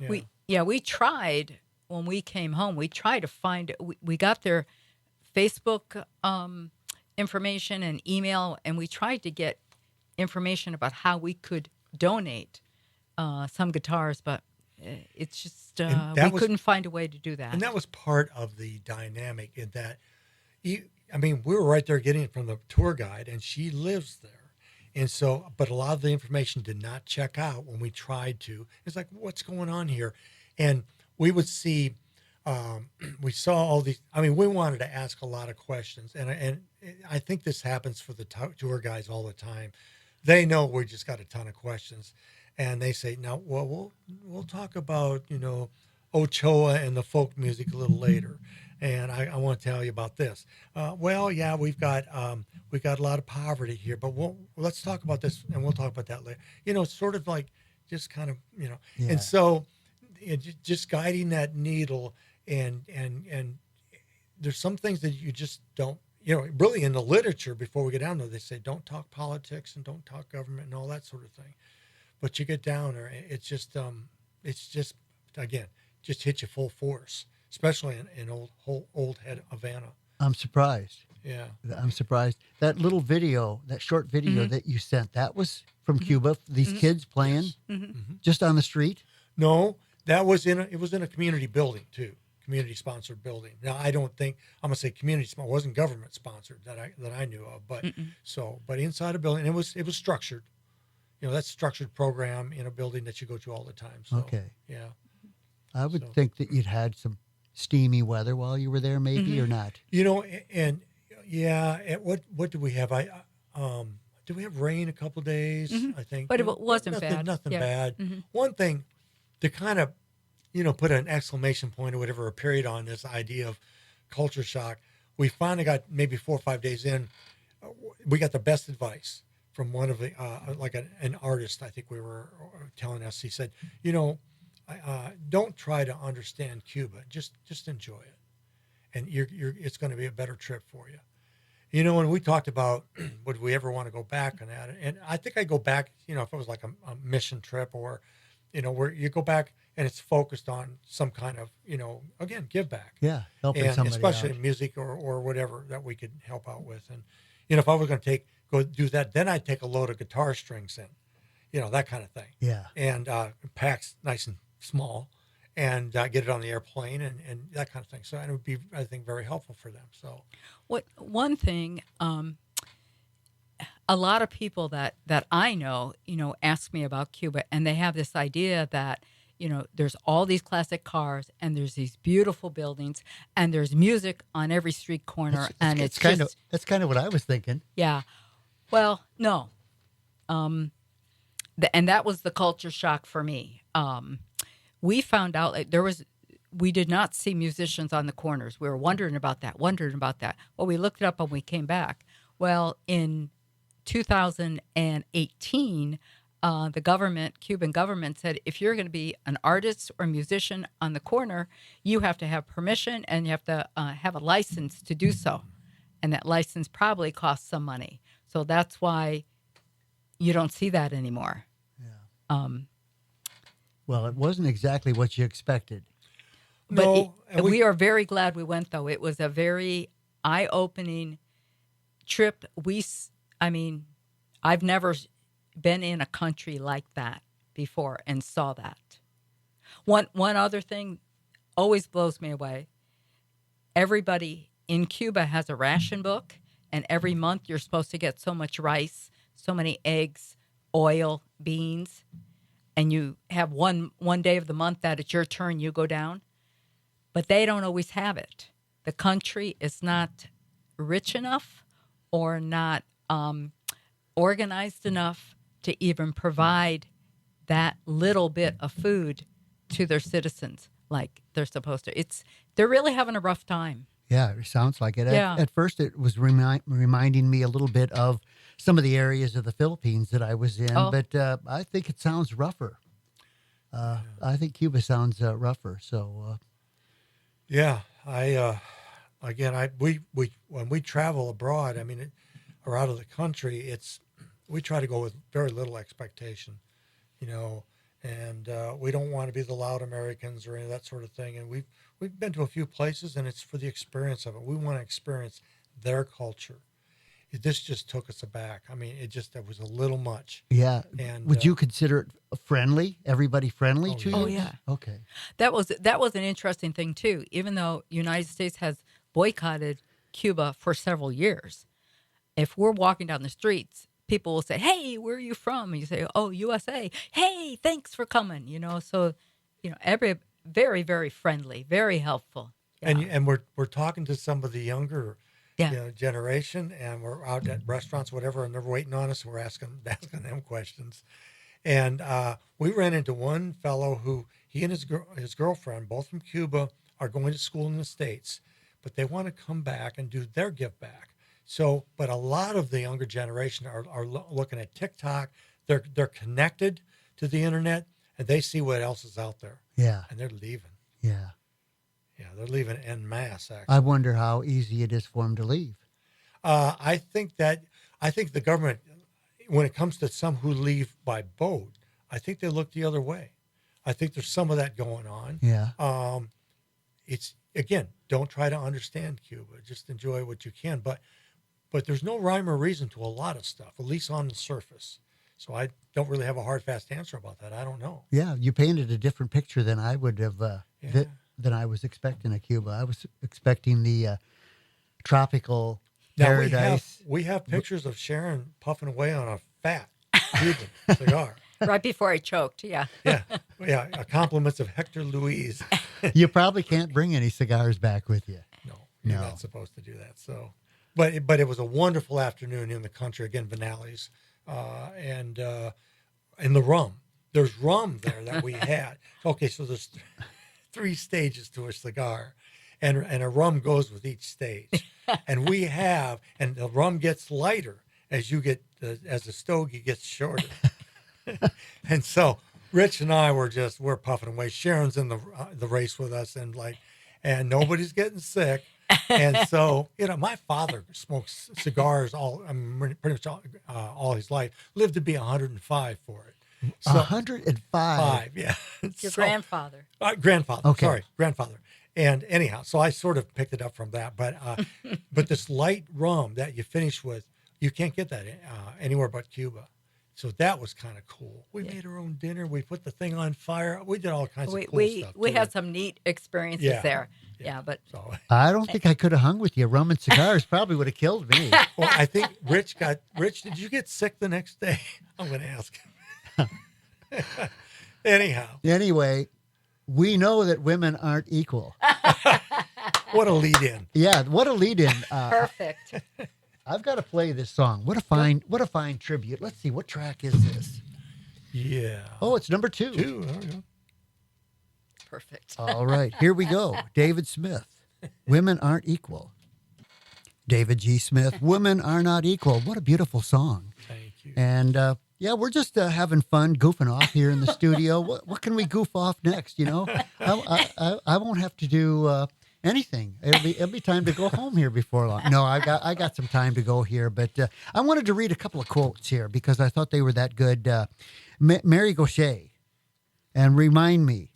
we tried, when we came home, we tried to find, we got their Facebook information and email, and we tried to get information about how we could donate some guitars, but it's just couldn't find a way to do that. And that was part of the dynamic in that, we were right there getting it from the tour guide, and she lives there. And so, but a lot of the information did not check out when we tried to. It's like, what's going on here? And we would see, we saw all these, we wanted to ask a lot of questions. And I think this happens for the tour guides all the time. They know we just got a ton of questions. And they say, now, well, we'll talk about, Ochoa and the folk music a little later. And I want to tell you about this. We've got a lot of poverty here, but let's talk about this, and we'll talk about that later. It's sort of like just kind of, Yeah. And so just guiding that needle, and there's some things that you just don't, really in the literature, before we get down there, they say don't talk politics and don't talk government and all that sort of thing. But you get down there, it's just again, just hit you full force, especially in old head Havana. I'm surprised. Yeah. I'm surprised. That little video, that short video that you sent, that was from Cuba. These kids playing just on the street. No, that was it was in a community building too, community sponsored building. Now I don't think I'm gonna say community sponsored. It wasn't government sponsored that I knew of, but but inside a building, it was structured. That's a structured program in a building that you go to all the time. So, okay. Yeah. I would think that you'd had some steamy weather while you were there, maybe, or not. And what do we have? Did we have rain a couple of days? I think, but it wasn't nothing, bad. Nothing bad. One thing to kind of, put an exclamation point or whatever, a period on this idea of culture shock. We finally got, maybe 4 or 5 days in, we got the best advice from one of the an artist. I think we were telling us. He said, don't try to understand Cuba. Just enjoy it, and it's going to be a better trip for you. When we talked about would we ever want to go back on that, and I think I'd go back. If it was like a mission trip, or where you go back and it's focused on some kind of, again, give back. Yeah, helping And somebody especially out. music or whatever that we could help out with. And, if I was going to go do that, then I'd take a load of guitar strings in, that kind of thing. Yeah. And packs nice and small and get it on the airplane and that kind of thing. So, and it would be, I think, very helpful for them. So, one thing, a lot of people that I know, ask me about Cuba, and they have this idea that, there's all these classic cars and there's these beautiful buildings and there's music on every street corner, it's that's kind of what I was thinking. Yeah. Well, no. And that was the culture shock for me. We found out we did not see musicians on the corners. We were wondering about that. Well, we looked it up when we came back. Well, in 2018, the Cuban government said, if you're going to be an artist or musician on the corner, you have to have permission and you have to have a license to do so. And that license probably costs some money. So that's why you don't see that anymore. Yeah. Well, it wasn't exactly what you expected. But we are very glad we went, though. It was a very eye-opening trip. I've never been in a country like that before and saw that. One other thing always blows me away. Everybody in Cuba has a ration book, and every month you're supposed to get so much rice, so many eggs, oil, beans, and you have one day of the month that it's your turn, you go down. But they don't always have it. The country is not rich enough or not organized enough to even provide that little bit of food to their citizens like they're supposed to. They're really having a rough time. Yeah, it sounds like it. Yeah. At first, it was reminding me a little bit of some of the areas of the Philippines that I was in, but I think it sounds rougher. I think Cuba sounds rougher. So, yeah, we when we travel abroad, or out of the country, we try to go with very little expectation, and we don't want to be the loud Americans or any of that sort of thing. And we've been to a few places, and it's for the experience of it. We want to experience their culture. This just took us aback. It was a little much. Yeah. And would you consider it friendly? Everybody friendly to you? Oh, yeah. Okay. That was an interesting thing too. Even though United States has boycotted Cuba for several years, if we're walking down the streets, people will say, "Hey, where are you from?" And you say, "Oh, USA." "Hey, thanks for coming." So, every very, very friendly, very helpful. Yeah. And we're talking to some of the younger Yeah. generation, and we're out at restaurants, whatever, and they're waiting on us, and we're asking them questions. And we ran into one fellow who he and his girlfriend, both from Cuba, are going to school in the States, but they want to come back and do their give back. So, but a lot of the younger generation are looking at TikTok. They're connected to the internet, and they see what else is out there. Yeah. And they're leaving. Yeah. Yeah, they're leaving en masse, actually. I wonder how easy it is for them to leave. I think the government, when it comes to some who leave by boat, I think they look the other way. I think there's some of that going on. Yeah. It's, again, don't try to understand Cuba. Just enjoy what you can. But there's no rhyme or reason to a lot of stuff, at least on the surface. So I don't really have a hard, fast answer about that. I don't know. Yeah, you painted a different picture than I would have, than I was expecting of Cuba. I was expecting the tropical paradise. We have pictures of Sharon puffing away on a fat Cuban cigar. Right before I choked, yeah. Yeah. Compliments of Hector Luis. You probably can't bring any cigars back with you. No, you're not supposed to do that. So, but it was a wonderful afternoon in the country. Again, Vinales, and the rum. There's rum there that we had. Okay, so there's 3 stages to a cigar, and a rum goes with each stage. And and the rum gets lighter as you get as the stogie gets shorter. And so Rich and I we're puffing away. Sharon's in the race with us, and nobody's getting sick. And so, my father smokes cigars pretty much all his life, lived to be 105 for it. So, 105. 5, yeah. Your So- grandfather. grandfather. Okay. Sorry, grandfather. And anyhow, so I sort of picked it up from that. But but this light rum that you finish with, you can't get that anywhere but Cuba. So that was kind of cool. We made our own dinner. We put the thing on fire. We did all kinds of cool stuff. We to had it. some neat experiences Yeah. there. Yeah, but So, I don't think I could have hung with you. Rum and cigars probably would have killed me. well, I think Rich, did you get sick the next day? I'm going to ask him. Anyhow, Anyway, we know that women aren't equal. what a lead in. Yeah, what a lead in. perfect. I've got to play this song. What a fine tribute. Let's see, what track is this? Yeah. Oh, it's number 2. Two. There we go. Perfect. All right, here we go. David Smith, Women Aren't Equal. David G. Smith, Women Are Not Equal. What a beautiful song. Thank you. And yeah, we're just having fun goofing off here in the studio. What can we goof off next? You know, I won't have to do anything. It'll be time to go home here before long. No, I got some time to go here, but I wanted to read a couple of quotes here because I thought they were that good. Mary Gauthier, and remind me,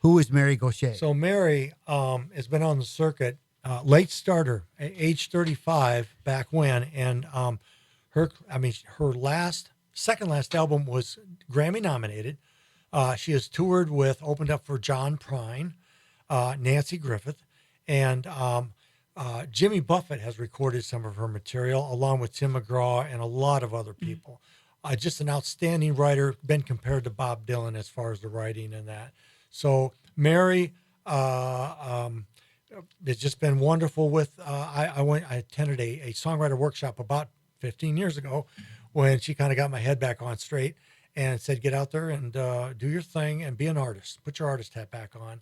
who is Mary Gauthier? So Mary has been on the circuit, late starter, age 35 back when, and her second last album was Grammy nominated. She has toured with, opened up for John Prine, Nancy Griffith, and Jimmy Buffett has recorded some of her material along with Tim McGraw and a lot of other people. Just an outstanding writer, been compared to Bob Dylan as far as the writing and that. So Mary, it's just been wonderful with, I attended a songwriter workshop about 15 years ago when she kind of got my head back on straight and said, get out there and do your thing and be an artist, put your artist hat back on.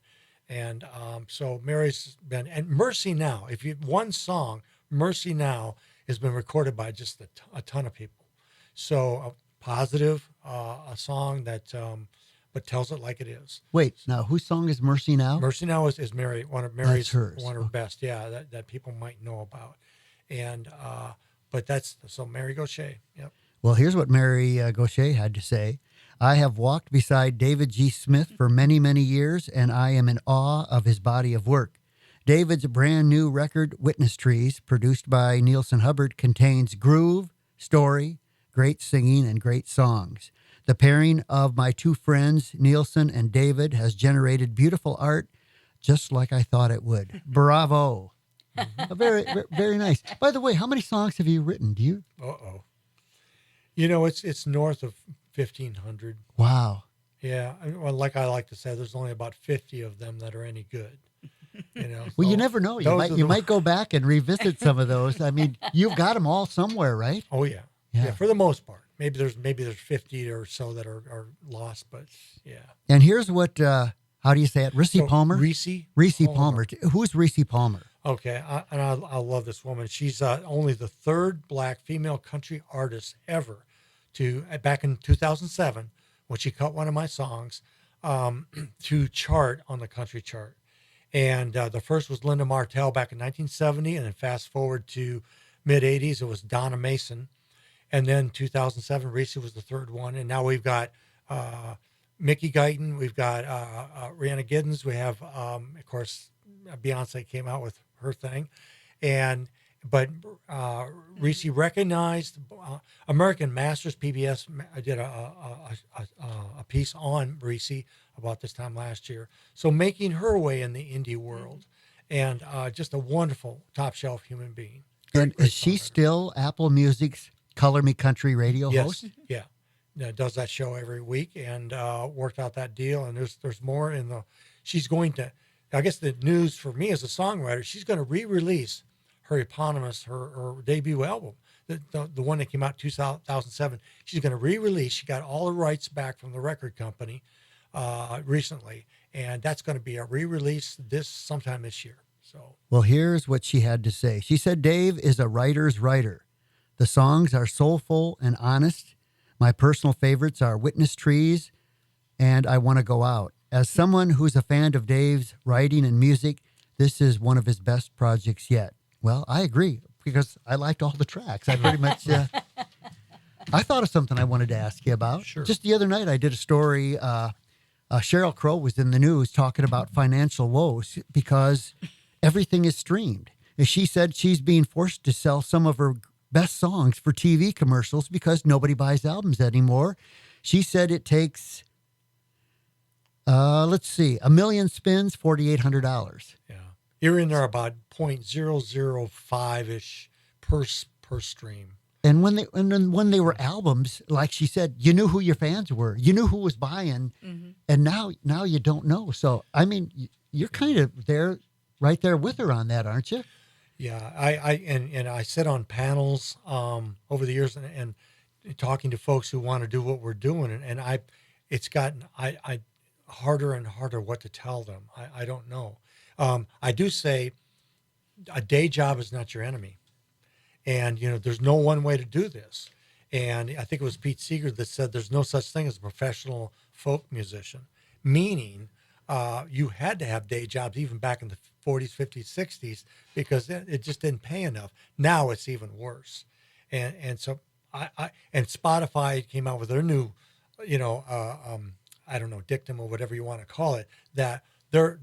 And so Mary's been, and Mercy Now, if you, one song, Mercy Now has been recorded by just a ton of people. So a positive, a song that, but tells it like it is. Wait, now whose song is Mercy Now? Mercy Now is Mary, one of Mary's, hers. one of her best, yeah, that people might know about. And, but that's, so Mary Gauthier, yep. Well, here's what Mary Gauthier had to say. I have walked beside David G. Smith for many, many years, and I am in awe of his body of work. David's brand new record, Witness Trees, produced by Nielsen Hubbard, contains groove, story, great singing, and great songs. The pairing of my two friends, Nielsen and David, has generated beautiful art just like I thought it would. Bravo. Very, very nice. By the way, how many songs have you written? Do you? Uh-oh. You know, it's north of 1,500. Wow. Yeah. Well, like I like to say, there's only about 50 of them that are any good. You know. Well, so you never know. those are You the- might go back and revisit some of those. I mean, you've got them all somewhere, right? Oh yeah. Yeah. Yeah. For the most part, maybe there's 50 or so that are lost, but yeah. And here's what, how do you say it? Reese So, Palmer? Reese Palmer. Who's Reese Palmer? Okay, I love this woman. She's only the third Black female country artist ever to, back in 2007, when she cut one of my songs, to chart on the country chart. And the first was Linda Martell back in 1970, and then fast forward to mid-'80s, it was Donna Mason. And then 2007, Reese was the third one. And now we've got Mickey Guyton, we've got Rihanna Giddens, we have, of course, Beyonce came out with her thing, but Reese recognized American Masters. PBS did a piece on Reese about this time last year. So making her way in the indie world, and just a wonderful top shelf human being. And Great is she songwriter. still Apple Music's Color Me Country radio host? Yes, yeah. Does that show every week and worked out that deal. And there's more in the. She's going to. I guess the news for me as a songwriter, she's going to re-release her eponymous, her debut album, the one that came out 2007. She's going to re-release. She got all the rights back from the record company recently, and that's going to be a re-release sometime this year. So, Well, here's what she had to say. She said, Dave is a writer's writer. The songs are soulful and honest. My personal favorites are Witness Trees and I Want to Go Out. As someone who's a fan of Dave's writing and music, this is one of his best projects yet. Well, I agree because I liked all the tracks. I pretty much, I thought of something I wanted to ask you about. Sure. Just the other night, I did a story. Sheryl Crow was in the news talking about financial woes because everything is streamed. And she said she's being forced to sell some of her best songs for TV commercials because nobody buys albums anymore. She said it takes, let's see, 1 million spins, $4,800. Yeah. You're in there about 0.005-ish per stream. And when they were albums, like she said, you knew who your fans were, you knew who was buying, and now you don't know. So I mean, you're kind of right there with her on that, aren't you? Yeah, I sit on panels over the years and talking to folks who want to do what we're doing, and it's gotten harder and harder what to tell them. I don't know. I do say a day job is not your enemy. And, there's no one way to do this. And I think it was Pete Seeger that said there's no such thing as a professional folk musician, meaning you had to have day jobs even back in the 40s, 50s, 60s, because it just didn't pay enough. Now it's even worse. And so and Spotify came out with their new, I don't know, dictum or whatever you want to call it, that they're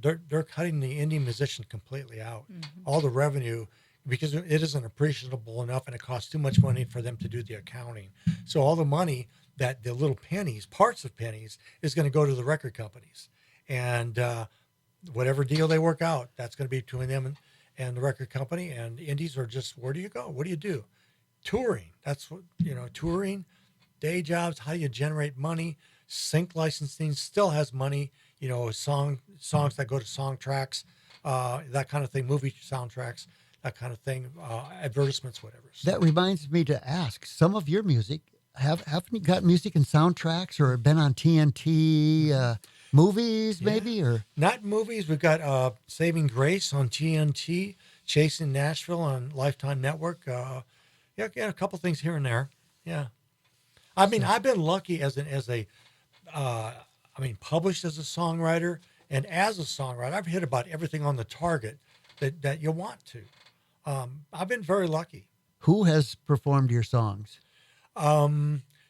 cutting the indie musician completely out. All the revenue, because it isn't appreciable enough and it costs too much money for them to do the accounting. So all the money that the little pennies, parts of pennies, is going to go to the record companies. And whatever deal they work out, that's going to be between them and the record company. And indies are just, where do you go? What do you do? Touring. That's what, touring, day jobs, how do you generate money? Sync licensing still has money, songs that go to song tracks, that kind of thing, movie soundtracks, that kind of thing, advertisements, whatever. So. That reminds me to ask, some of your music, haven't you got music in soundtracks or been on TNT movies maybe? Or not movies. We've got Saving Grace on TNT, Chasing Nashville on Lifetime Network. A couple things here and there. Yeah. I mean, I've been lucky published as a songwriter, and as a songwriter, I've hit about everything on the target that you want to. I've been very lucky. Who has performed your songs?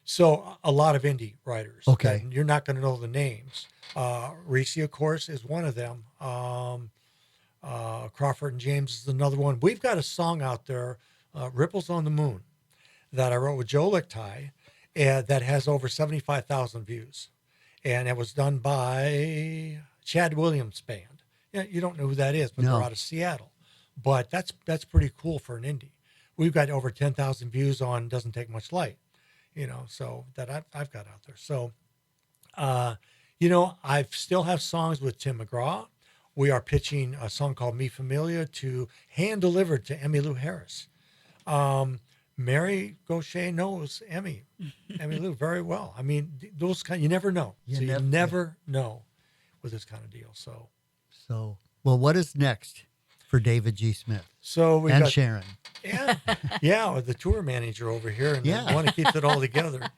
So a lot of indie writers. Okay. You're not going to know the names. Reese, of course, is one of them. Crawford and James is another one. We've got a song out there, Ripples on the Moon, that I wrote with Joe Lichtai, that has over 75,000 views. And it was done by Chad Williams' band. Yeah, you don't know who that is, but No. they're out of Seattle. But that's pretty cool for an indie. We've got over 10,000 views on Doesn't Take Much Light, so that I've got out there. So, I still have songs with Tim McGraw. We are pitching a song called Me Familia to hand delivered to Emmylou Harris. Mary Gaucher knows Emmylou very well. I mean, those you never know. You never know with this kind of deal. So, well, what is next for David G. Smith? So we and got Sharon. Yeah, the tour manager over here, and Yeah. the one that keeps it all together.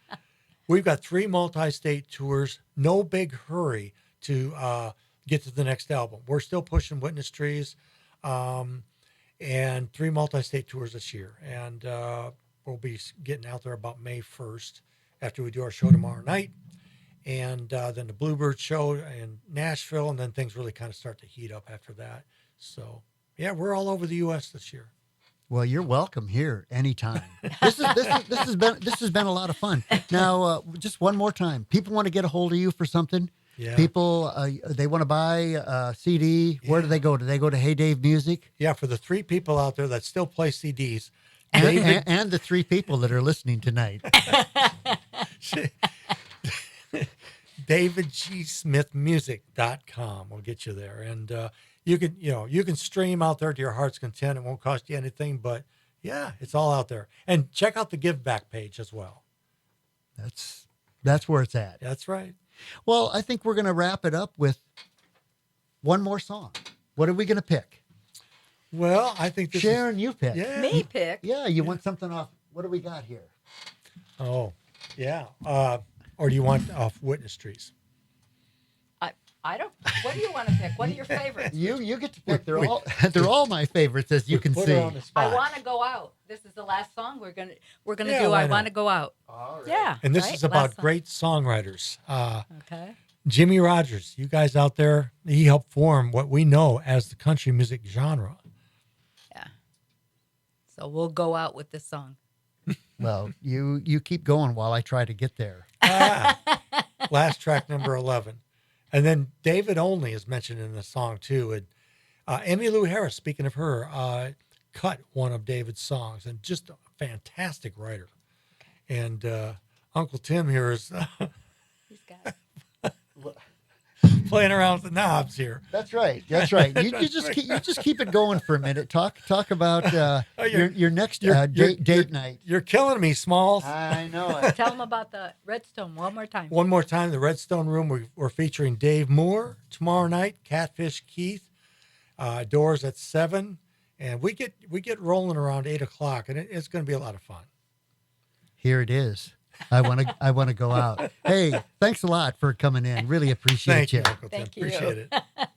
We've got 3 multi-state tours. No big hurry to get to the next album. We're still pushing Witness Trees, and 3 multi-state tours this year. And we'll be getting out there about May 1st after we do our show tomorrow night. And then the Bluebird show in Nashville, and then things really kind of start to heat up after that. So, yeah, we're all over the U.S. this year. Well, you're welcome here anytime. This has been a lot of fun. Now, just one more time, people want to get a hold of you for something. Yeah. People, they want to buy a CD. Where do they go? Do they go to Hey Dave Music? Yeah, for the 3 people out there that still play CDs, And the 3 people that are listening tonight. DavidGSmithMusic.com will get you there, and you can stream out there to your heart's content. It won't cost you anything, but yeah, it's all out there. And check out the Give Back page as well. That's where it's at. That's right. Well, I think we're going to wrap it up with one more song. What are we going to pick? Well, I think this Sharon, you pick. Yeah. Me pick. Yeah, you want something off. What do we got here? Oh, yeah. Or do you want off Witness Trees? I don't. What do you want to pick? What are your favorites? You get to pick. They're all my favorites, as you can Put see. her on the spot. I want to go out. this is the last song we're gonna Yeah, do. why I not? want to go out. All right. Yeah. And this right? is about Last song. great songwriters. Okay. Jimmy Rogers, you guys out there, he helped form what we know as the country music genre. Yeah. So we'll go out with this song. Well, you keep going while I try to get there. Last track, number 11. And then David Only is mentioned in the song too. And Emmylou Harris, speaking of her, cut one of David's songs, and just a fantastic writer. And Uncle Tim here is He's got playing around with the knobs here. That's right. That's right. You just keep it going for a minute. Talk about your next date night. You're killing me, Smalls. I know it. Tell them about the Redstone one more time. One more time, the Redstone Room. We're featuring Dave Moore tomorrow night. Catfish Keith. Doors at 7, and we get rolling around 8 o'clock, and it's going to be a lot of fun. Here it is. I want to go out. Hey, thanks a lot for coming in. Really appreciate Thank you, you. Uncle Tim. Thank you. Appreciate it.